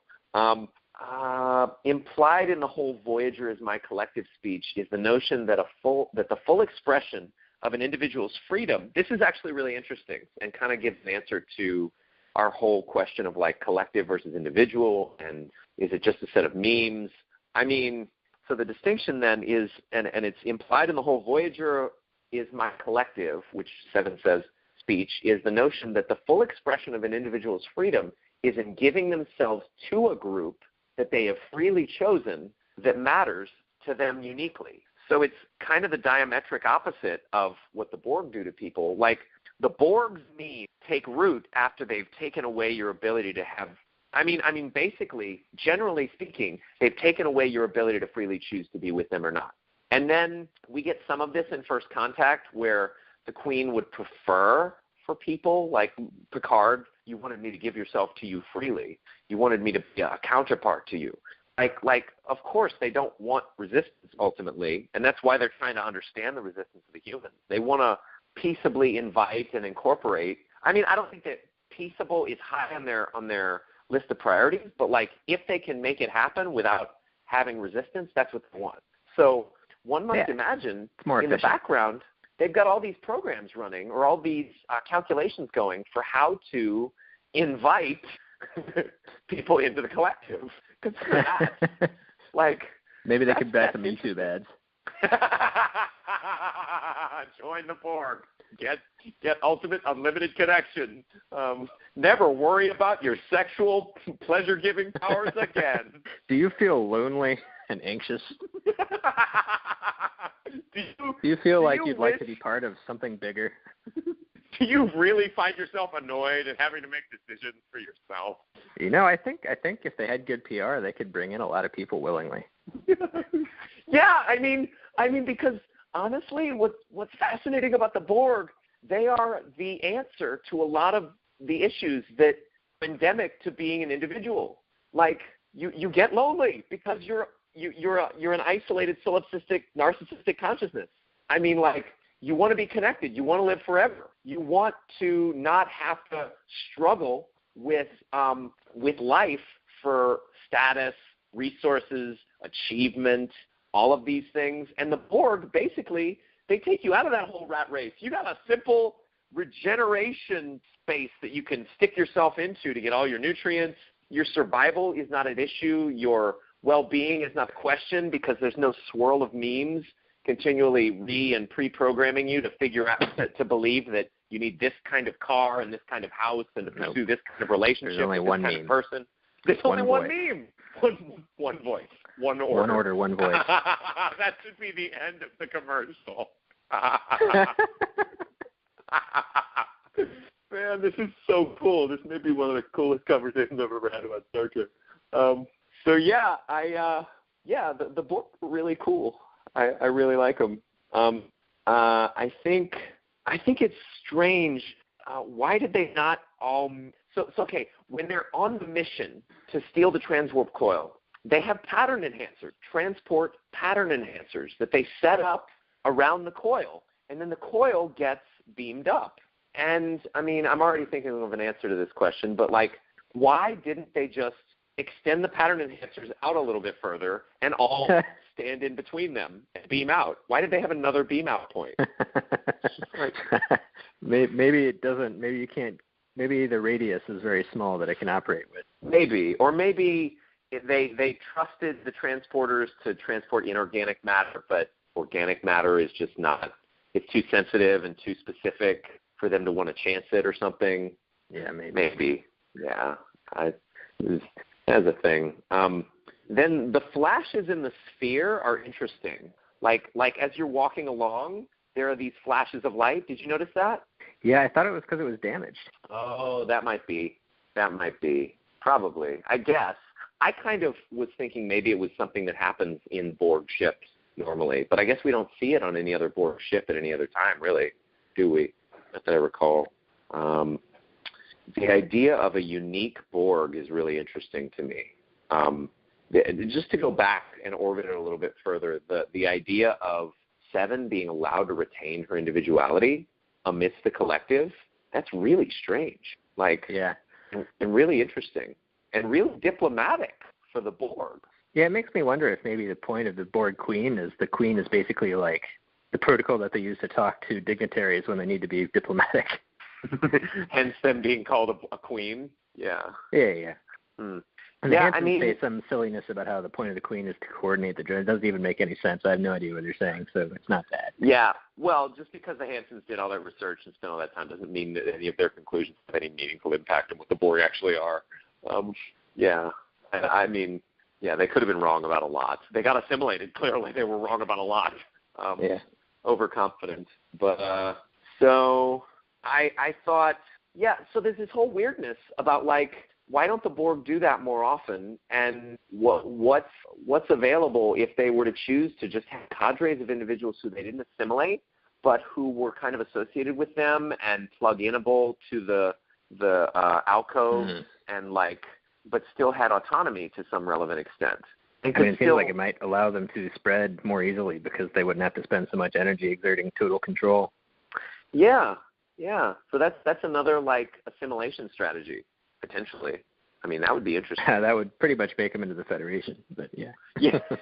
Implied in the whole Voyager is my collective speech is the notion that the full expression of an individual's freedom. This is actually really interesting and kind of gives an answer to our whole question of collective versus individual, and is it just a set of memes? I mean, So the distinction then is, and it's implied in the whole Voyager is my collective, which 7 says speech, is the notion that the full expression of an individual's freedom is in giving themselves to a group that they have freely chosen that matters to them uniquely. So it's kind of the diametric opposite of what the Borg do to people. Like, the Borg's needs take root after they've taken away your ability to have, I mean, basically, generally speaking, they've taken away your ability to freely choose to be with them or not. And then we get some of this in First Contact where the Queen would prefer for people, like Picard, you wanted me to give yourself to you freely. You wanted me to be a counterpart to you. Like, of course, they don't want resistance ultimately, and that's why they're trying to understand the resistance of the humans. They want to peaceably invite and incorporate. I mean, I don't think that peaceable is high on their list of priorities, but like, if they can make it happen without having resistance, that's what they want. So one might imagine in the background, they've got all these programs running or all these calculations going for how to invite people into the collective. Consider that. Like, maybe they could buy some YouTube ads. Join the Borg. Get ultimate unlimited connection. Never worry about your sexual pleasure-giving powers again. Do you feel lonely and anxious? Do you feel like you'd like to be part of something bigger? Do you really find yourself annoyed and having to make decisions for yourself? You know, I think if they had good PR, they could bring in a lot of people willingly. Yeah, I mean, because honestly, what's fascinating about the Borg, they are the answer to a lot of the issues that are endemic to being an individual. Like, you get lonely because you're an isolated, solipsistic, narcissistic consciousness. I mean, like, you want to be connected. You want to live forever. You want to not have to struggle with life for status, resources, achievement, all of these things. And the Borg, basically, they take you out of that whole rat race. You got a simple regeneration space that you can stick yourself into to get all your nutrients. Your survival is not an issue. Your well-being is not a question because there's no swirl of memes continually and pre-programming you to figure out to believe that you need this kind of car and this kind of house and to pursue this kind of relationship with this kind of person. There's only one meme. One voice. One order. One order, one voice. That should be the end of the commercial. Man, this is so cool. This may be one of the coolest conversations I've ever had about Star Trek. So yeah, the Borg were really cool. I really like them. I think it's strange. Why did they not all? So okay, when they're on the mission to steal the transwarp coil, they have pattern enhancers, transport pattern enhancers that they set up around the coil, and then the coil gets beamed up. And I mean, I'm already thinking of an answer to this question, but like, why didn't they just extend the pattern enhancers out a little bit further and all stand in between them and beam out? Why did they have another beam out point? Maybe it doesn't. Maybe you can't. Maybe the radius is very small that it can operate with. Maybe, or maybe they trusted the transporters to transport inorganic matter, but organic matter is just not. It's too sensitive and too specific for them to want to chance it or something. Yeah, maybe. Maybe. Yeah. That's a thing. Then the flashes in the sphere are interesting. Like as you're walking along, there are these flashes of light. Did you notice that? Yeah, I thought it was because it was damaged. Oh, that might be. Probably. I guess. I kind of was thinking maybe it was something that happens in Borg ships normally, but I guess we don't see it on any other Borg ship at any other time, really, do we? Not that I recall. The idea of a unique Borg is really interesting to me. Just to go back and orbit it a little bit further, the idea of Seven being allowed to retain her individuality amidst the collective, that's really strange. And really interesting and really diplomatic for the Borg. Yeah, it makes me wonder if maybe the point of the Borg Queen is the Queen is basically like the protocol that they use to talk to dignitaries when they need to be diplomatic. Hence them being called a queen. Yeah. Yeah. And the Hansons say some silliness about how the point of the Queen is to coordinate the drone. It doesn't even make any sense. I have no idea what they're saying, so it's not bad. Yeah, well, just because the Hansons did all that research and spent all that time doesn't mean that any of their conclusions have any meaningful impact on what the Borg actually are. Yeah, and I mean, yeah, they could have been wrong about a lot. They got assimilated. Clearly, they were wrong about a lot. Overconfident. But so I thought, yeah, so there's this whole weirdness about, like, why don't the Borg do that more often? And what's available if they were to choose to just have cadres of individuals who they didn't assimilate, but who were kind of associated with them and plug-inable to the alcove and, like, but still had autonomy to some relevant extent. I mean, it seems like it might allow them to spread more easily because they wouldn't have to spend so much energy exerting total control. Yeah. So that's another, like, assimilation strategy. Potentially. I mean, that would be interesting. That would pretty much make them into the Federation, but yeah.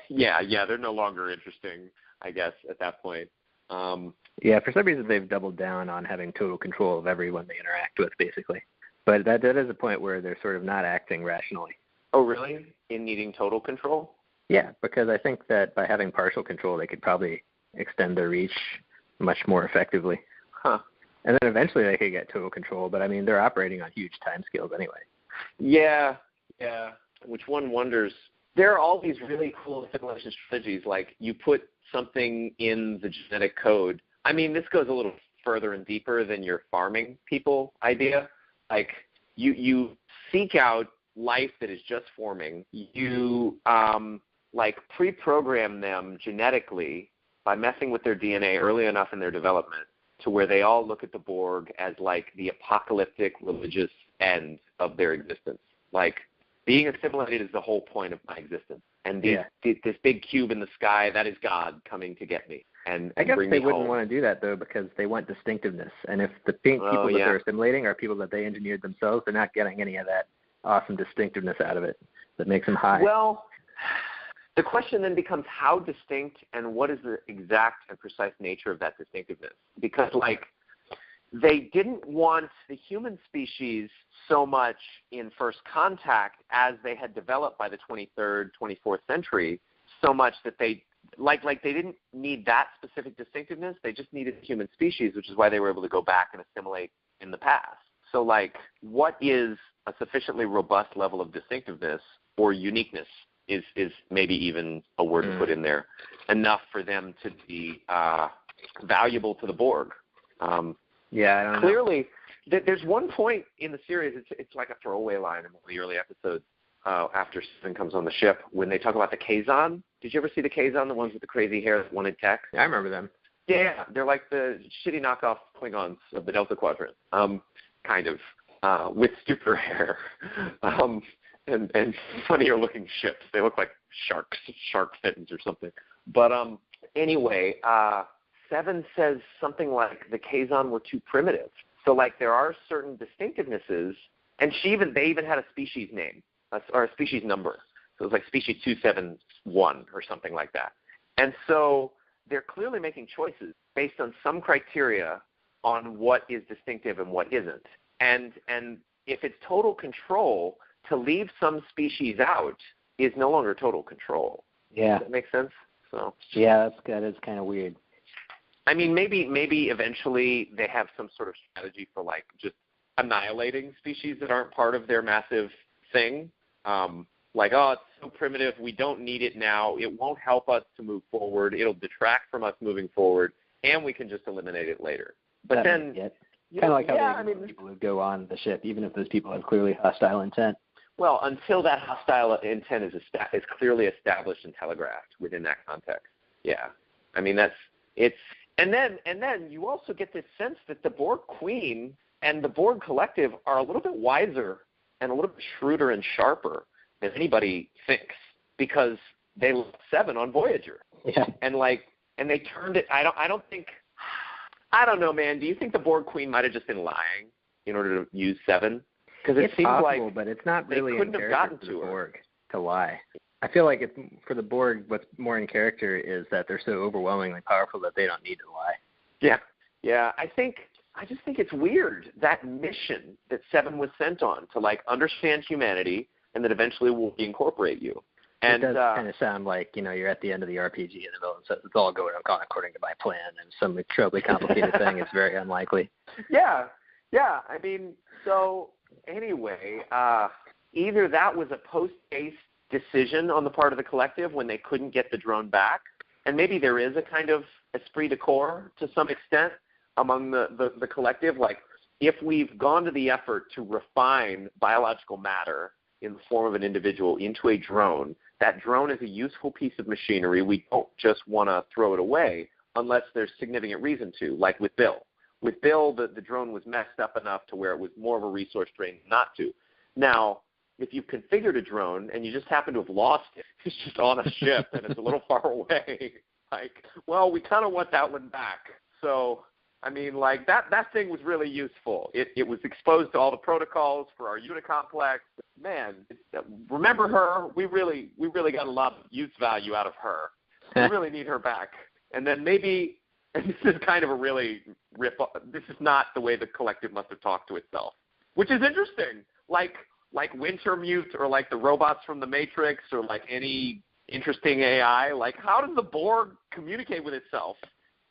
yeah, they're no longer interesting, I guess, at that point. Yeah, for some reason they've doubled down on having total control of everyone they interact with, basically. But that is a point where they're sort of not acting rationally. Oh, really? In needing total control? Yeah, because I think that by having partial control, they could probably extend their reach much more effectively. Huh. And then eventually they could get total control, but I mean, they're operating on huge timescales anyway. Yeah. Which one wonders. There are all these really cool assimilation strategies, like you put something in the genetic code. I mean, this goes a little further and deeper than your farming people idea. Like, you seek out life that is just forming. You, like, pre-program them genetically by messing with their DNA early enough in their development to where they all look at the Borg as, like, the apocalyptic religious end of their existence. Like, being assimilated is the whole point of my existence. And this big cube in the sky, that is God coming to get me and I guess bring they me wouldn't home. want to do that, though, because they want distinctiveness. And if the people that they're assimilating are people that they engineered themselves, they're not getting any of that awesome distinctiveness out of it that makes them high. Well, the question then becomes how distinct and what is the exact and precise nature of that distinctiveness? Because, like, they didn't want the human species so much in first contact as they had developed by the 23rd, 24th century, so much that they, like they didn't need that specific distinctiveness. They just needed the human species, which is why they were able to go back and assimilate in the past. So, like, what is a sufficiently robust level of distinctiveness or uniqueness is maybe even a word to put in there, enough for them to be valuable to the Borg. I don't know. Clearly, there's one point in the series, it's like a throwaway line in one of the early episodes after Seven comes on the ship, when they talk about the Kazon. Did you ever see the Kazon, the ones with the crazy hair that wanted tech? I remember them. Yeah, they're like the shitty knockoff Klingons of the Delta Quadrant, kind of, with stupider hair. And funnier looking ships. They look like shark fins or something. But anyway, Seven says something like the Kazon were too primitive. So, like, there are certain distinctivenesses, and they even had a species name, or a species number. So it was like species 271 or something like that. And so they're clearly making choices based on some criteria on what is distinctive and what isn't. And if it's total control, to leave some species out is no longer total control. Yeah. Does that make sense? So. Yeah, that is kind of weird. I mean, maybe eventually they have some sort of strategy for, like, just annihilating species that aren't part of their massive thing. Like, oh, it's so primitive, we don't need it now. It won't help us to move forward. It'll detract from us moving forward, and we can just eliminate it later. But then, kind of like how people who go on the ship, even if those people have clearly hostile intent. Well, until that hostile intent is clearly established and telegraphed within that context. Yeah, I mean and then you also get this sense that the Borg Queen and the Borg Collective are a little bit wiser and a little bit shrewder and sharper than anybody thinks, because they left Seven on Voyager. Yeah. And they turned it. I don't know, man. Do you think the Borg Queen might have just been lying in order to use Seven? Because it seems possible, like but it's not really they couldn't in have character gotten for to the her. Borg to lie. I feel like for the Borg, what's more in character is that they're so overwhelmingly powerful that they don't need to lie. Yeah. I just think it's weird, that mission that Seven was sent on to, like, understand humanity, and that eventually will incorporate you. And it does kind of sound like, you're at the end of the RPG and the villain says it's all going according to my plan, and some incredibly complicated thing is very unlikely. Yeah. I mean, so anyway, either that was a post-haste decision on the part of the collective when they couldn't get the drone back, and maybe there is a kind of esprit de corps to some extent among the collective. Like, if we've gone to the effort to refine biological matter in the form of an individual into a drone, that drone is a useful piece of machinery. We don't just want to throw it away unless there's significant reason to, like with Bill. With Bill, the drone was messed up enough to where it was more of a resource drain not to. Now, if you've configured a drone and you just happen to have lost it, it's just on a ship and it's a little far away, like, well, we kind of want that one back. So, I mean, like, that thing was really useful. It was exposed to all the protocols for our unit complex. Man, remember her? We really got a lot of use value out of her. We really need her back. And then maybe, and this is kind of a really this is not the way the collective must have talked to itself, which is interesting. Like Wintermute, or like the robots from the Matrix, or like any interesting AI. Like, how does the Borg communicate with itself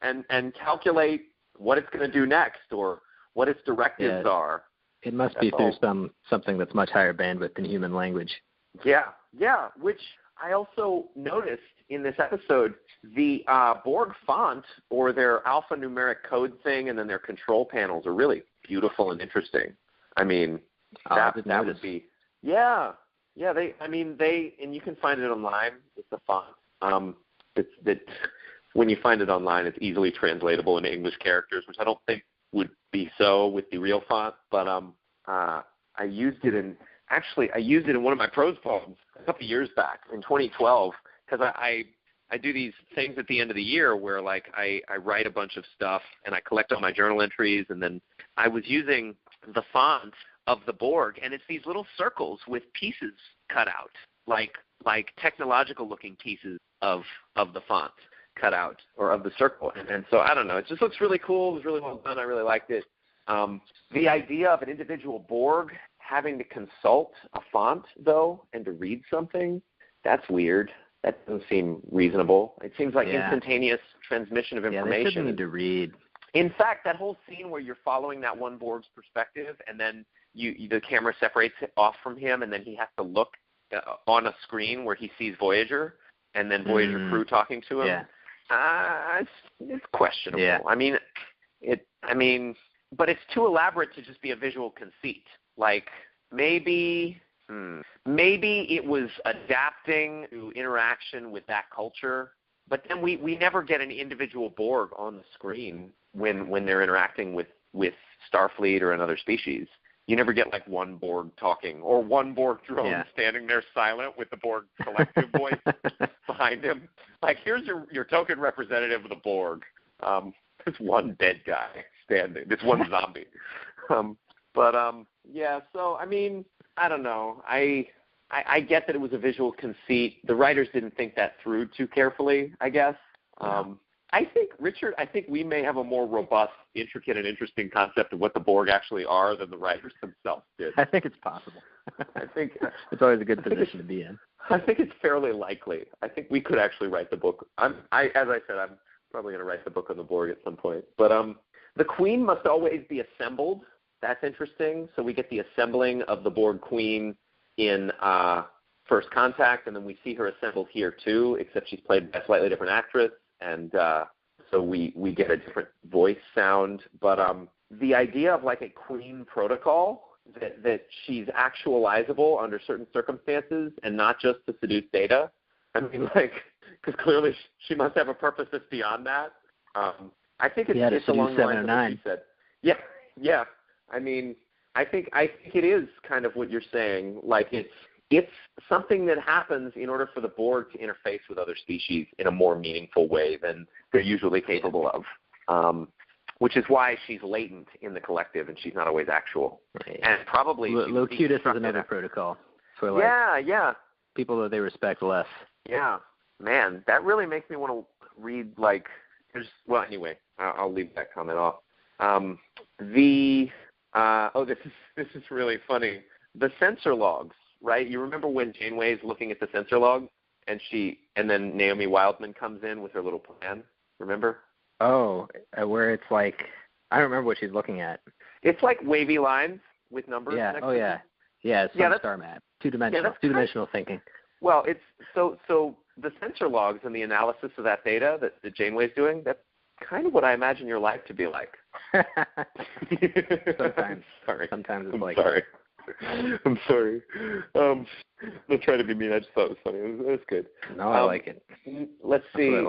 and calculate what it's going to do next, or what its directives are? It must be through something that's much higher bandwidth than human language. Yeah, which I also noticed in this episode, the Borg font, or their alphanumeric code thing, and then their control panels are really beautiful and interesting. I mean, that would be, yeah. They, and you can find it online. It's a font. When you find it online, it's easily translatable into English characters, which I don't think would be so with the real font. But I used it in one of my prose poems a couple of years back in 2012, because I do these things at the end of the year where, like, I write a bunch of stuff and I collect all my journal entries, and then I was using the font of the Borg, and it's these little circles with pieces cut out, like technological looking pieces of the font cut out, or of the circle. And so, I don't know, it just looks really cool. It was really well done. I really liked it. The idea of an individual Borg having to consult a font, though, and to read something, that's weird. That doesn't seem reasonable. It seems like instantaneous transmission of information. Yeah, they shouldn't need to read. In fact, that whole scene where you're following that one Borg's perspective, and then the camera separates off from him, and then he has to look on a screen where he sees Voyager, and then Voyager crew talking to him. Yeah. It's questionable. Yeah. But it's too elaborate to just be a visual conceit. Like, maybe it was adapting to interaction with that culture, but then we never get an individual Borg on the screen when they're interacting with Starfleet or another species. You never get, like, one Borg talking, or one Borg drone standing there silent with the Borg collective voice behind him. Like, here's your token representative of the Borg. This one dead guy standing, this one zombie. So, I mean, I don't know. I get that it was a visual conceit. The writers didn't think that through too carefully, I guess. I think, Richard, we may have a more robust, intricate, and interesting concept of what the Borg actually are than the writers themselves did. I think it's possible. I think it's always a good position to be in. I think it's fairly likely. I think we could actually write the book. As I said, I'm probably going to write the book on the Borg at some point. But the Queen must always be assembled. That's interesting. So we get the assembling of the Borg Queen in First Contact, and then we see her assembled here too, except she's played by a slightly different actress. And so we get a different voice sound. But the idea of, like, a Queen protocol, that she's actualizable under certain circumstances and not just to seduce Data. I mean, like, because clearly she must have a purpose that's beyond that. I think it's along the lines of what you said. Yeah. I mean, I think it is kind of what you're saying. Like, it's something that happens in order for the Borg to interface with other species in a more meaningful way than they're usually capable of, which is why she's latent in the collective and she's not always actual. Right. And probably Locutus is another protocol for, like, people that they respect less. Yeah. Man, that really makes me want to read, like, anyway, I'll leave that comment off. This is really funny. The sensor logs right? You remember when Janeway's looking at the sensor logs and then Naomi Wildman comes in with her little plan? Remember? Oh, where it's like, I don't remember what she's looking at. It's like wavy lines with numbers. Yeah. Next Oh, to yeah. them. Yeah, it's some star map. Two-dimensional thinking. Well, it's so the sensor logs and the analysis of that data that Janeway's doing, that's kind of what I imagine your life to be like. Sometimes. Sorry. Sometimes it's like sorry. I'm sorry. I'm not trying to be mean. I just thought it was funny. It was good. No, I like it. Let's see.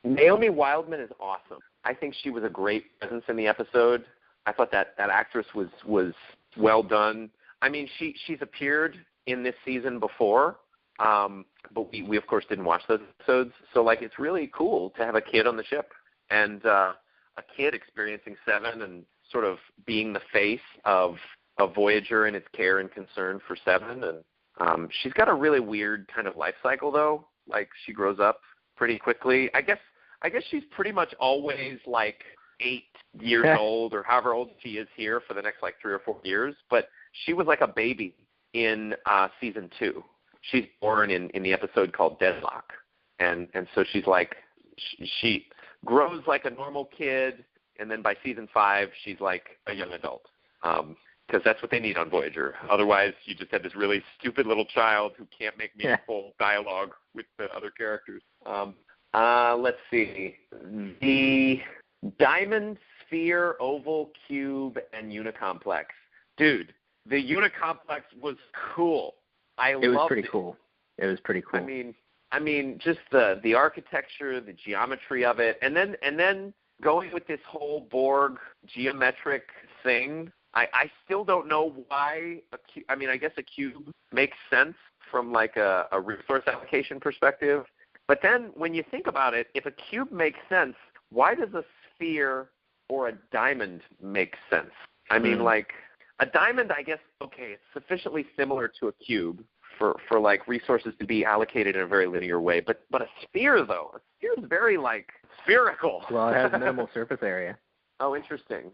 Naomi Wildman is awesome. I think she was a great presence in the episode. I thought that actress was well done. I mean, she's appeared in this season before, but we of course didn't watch those episodes. So like, it's really cool to have a kid on the ship and a kid experiencing Seven and sort of being the face of Voyager and its care and concern for Seven. And she's got a really weird kind of life cycle though. Like, she grows up pretty quickly. I guess she's pretty much always like 8 years old or however old she is here for the next like 3 or 4 years. But she was like a baby in season 2. She's born in the episode called Deadlock. And so she's like, she grows like a normal kid. And then by season 5, she's like a young adult. Because that's what they need on Voyager. Otherwise, you just have this really stupid little child who can't make meaningful dialogue with the other characters. Let's see. The Diamond, Sphere, Oval, Cube, and Unicomplex. Dude, the Unicomplex was cool. It was pretty cool. It was pretty cool. I mean, just the architecture, the geometry of it, and then going with this whole Borg geometric thing. I still don't know why. I guess a cube makes sense from like a resource allocation perspective. But then when you think about it, if a cube makes sense, why does a sphere or a diamond make sense? I mean, like, a diamond, I guess, okay, it's sufficiently similar to a cube for like resources to be allocated in a very linear way. But a sphere, though, a sphere is very like spherical. Well, it has minimal surface area. Oh, interesting.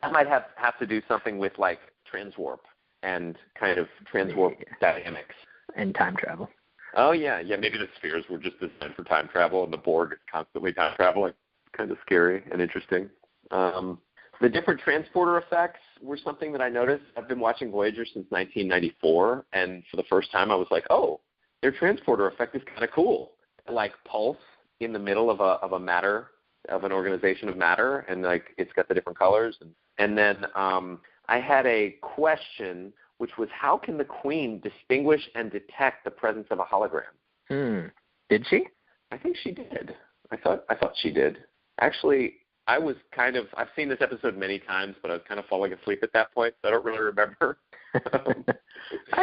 That might have to do something with like transwarp and kind of transwarp dynamics. And time travel. Oh, yeah. Maybe the spheres were just designed for time travel, and the Borg is constantly time traveling. Kind of scary and interesting. The different transporter effects were something that I noticed. I've been watching Voyager since 1994, and for the first time I was like, oh, their transporter effect is kind of cool. Like pulse in the middle of an organization of matter, and like it's got the different colors. And then I had a question, which was, how can the Queen distinguish and detect the presence of a hologram? Did she? I think she did. I thought she did. Actually, I've seen this episode many times, but I was kind of falling asleep at that point, so I don't really remember.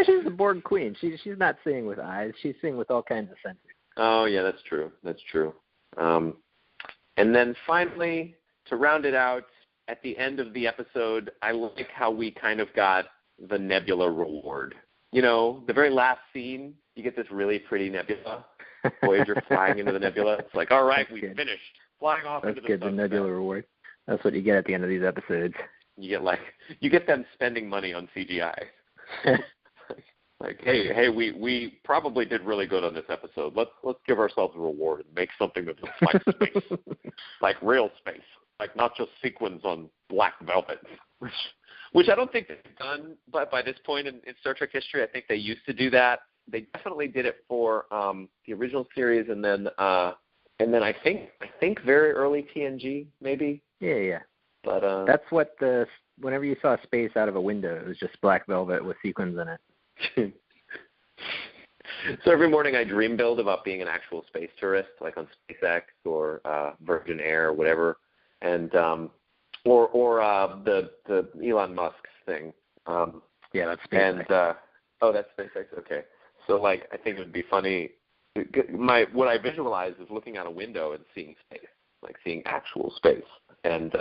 She's the Borg Queen. She's not seeing with eyes. She's seeing with all kinds of senses. Oh, yeah, that's true. And then finally, to round it out, at the end of the episode, I like how we kind of got the Nebula reward. You know, the very last scene, you get this really pretty nebula. Voyager flying into the nebula. It's like, all right, we finished flying off into the sunset. That's good, the nebula reward. That's what you get at the end of these episodes. You get them spending money on CGI. Like, hey, we probably did really good on this episode. Let's give ourselves a reward and make something that looks like space, like real space, like not just sequins on black velvet, which I don't think they've done. But by this point in Star Trek history, I think they used to do that. They definitely did it for the original series, and then I think very early TNG maybe. Yeah. But that's what whenever you saw space out of a window, it was just black velvet with sequins in it. So every morning I dream build about being an actual space tourist, like on SpaceX or Virgin Air or whatever, and or the Elon Musk's thing. Yeah, that's SpaceX. And that's SpaceX. Okay, so like I think it would be funny. What I visualize is looking out a window and seeing space, like seeing actual space, and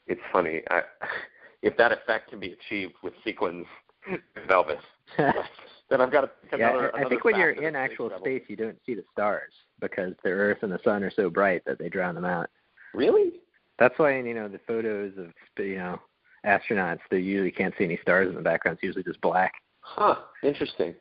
it's funny. If that effect can be achieved with sequins velvet, then I've got to pick another. I think when you're in actual space, you don't see the stars because the Earth and the Sun are so bright that they drown them out. Really? That's why the photos of astronauts, they usually can't see any stars in the background. It's usually just black. Huh. Interesting.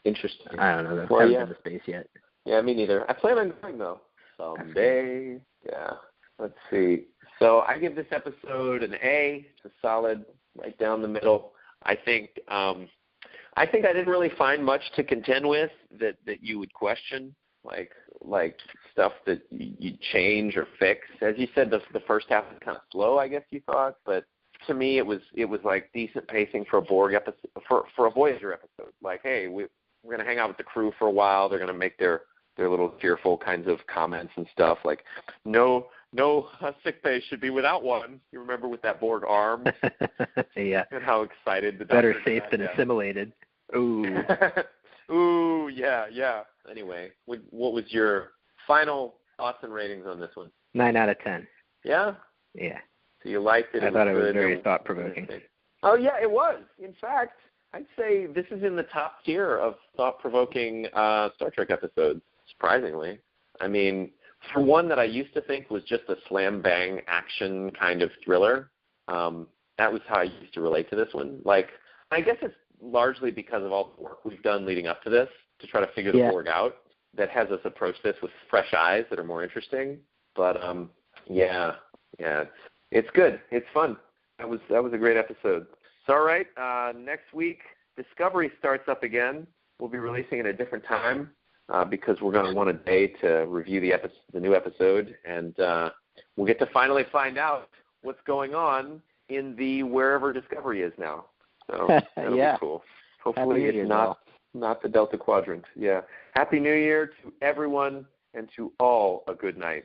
I don't know, though. Well, Haven't yeah. been to space yet. Yeah, me neither. I plan on going, though. Someday. Yeah. Let's see. So I give this episode an A. It's a solid, right down the middle. I think I didn't really find much to contend with that you would question, like stuff that you'd change or fix. As you said, the first half was kind of slow, I guess you thought, but to me it was like decent pacing for a Borg episode, for a Voyager episode. Like, hey, we're going to hang out with the crew for a while. They're going to make their little fearful kinds of comments and stuff, like no sick bay should be without one. You remember with that Borg arm? Yeah. And how excited the better doctor safe got, than yeah. assimilated. Ooh. Ooh, yeah. Anyway, what was your final thoughts and ratings on this one? 9 out of 10. Yeah? Yeah. So you liked it? I thought it was very thought-provoking. Oh, yeah, it was. In fact, I'd say this is in the top tier of thought-provoking Star Trek episodes, surprisingly. I mean, for one that I used to think was just a slam-bang action kind of thriller, that was how I used to relate to this one. Like, I guess it's largely because of all the work we've done leading up to this to try to figure the Borg out that has us approach this with fresh eyes that are more interesting. But, it's good. It's fun. That was a great episode. So, all right, next week, Discovery starts up again. We'll be releasing it at a different time because we're going to want a day to review the new episode, and we'll get to finally find out what's going on in the wherever Discovery is now. So that'll be cool. Hopefully it's not the Delta Quadrant. Yeah. Happy New Year to everyone, and to all a good night.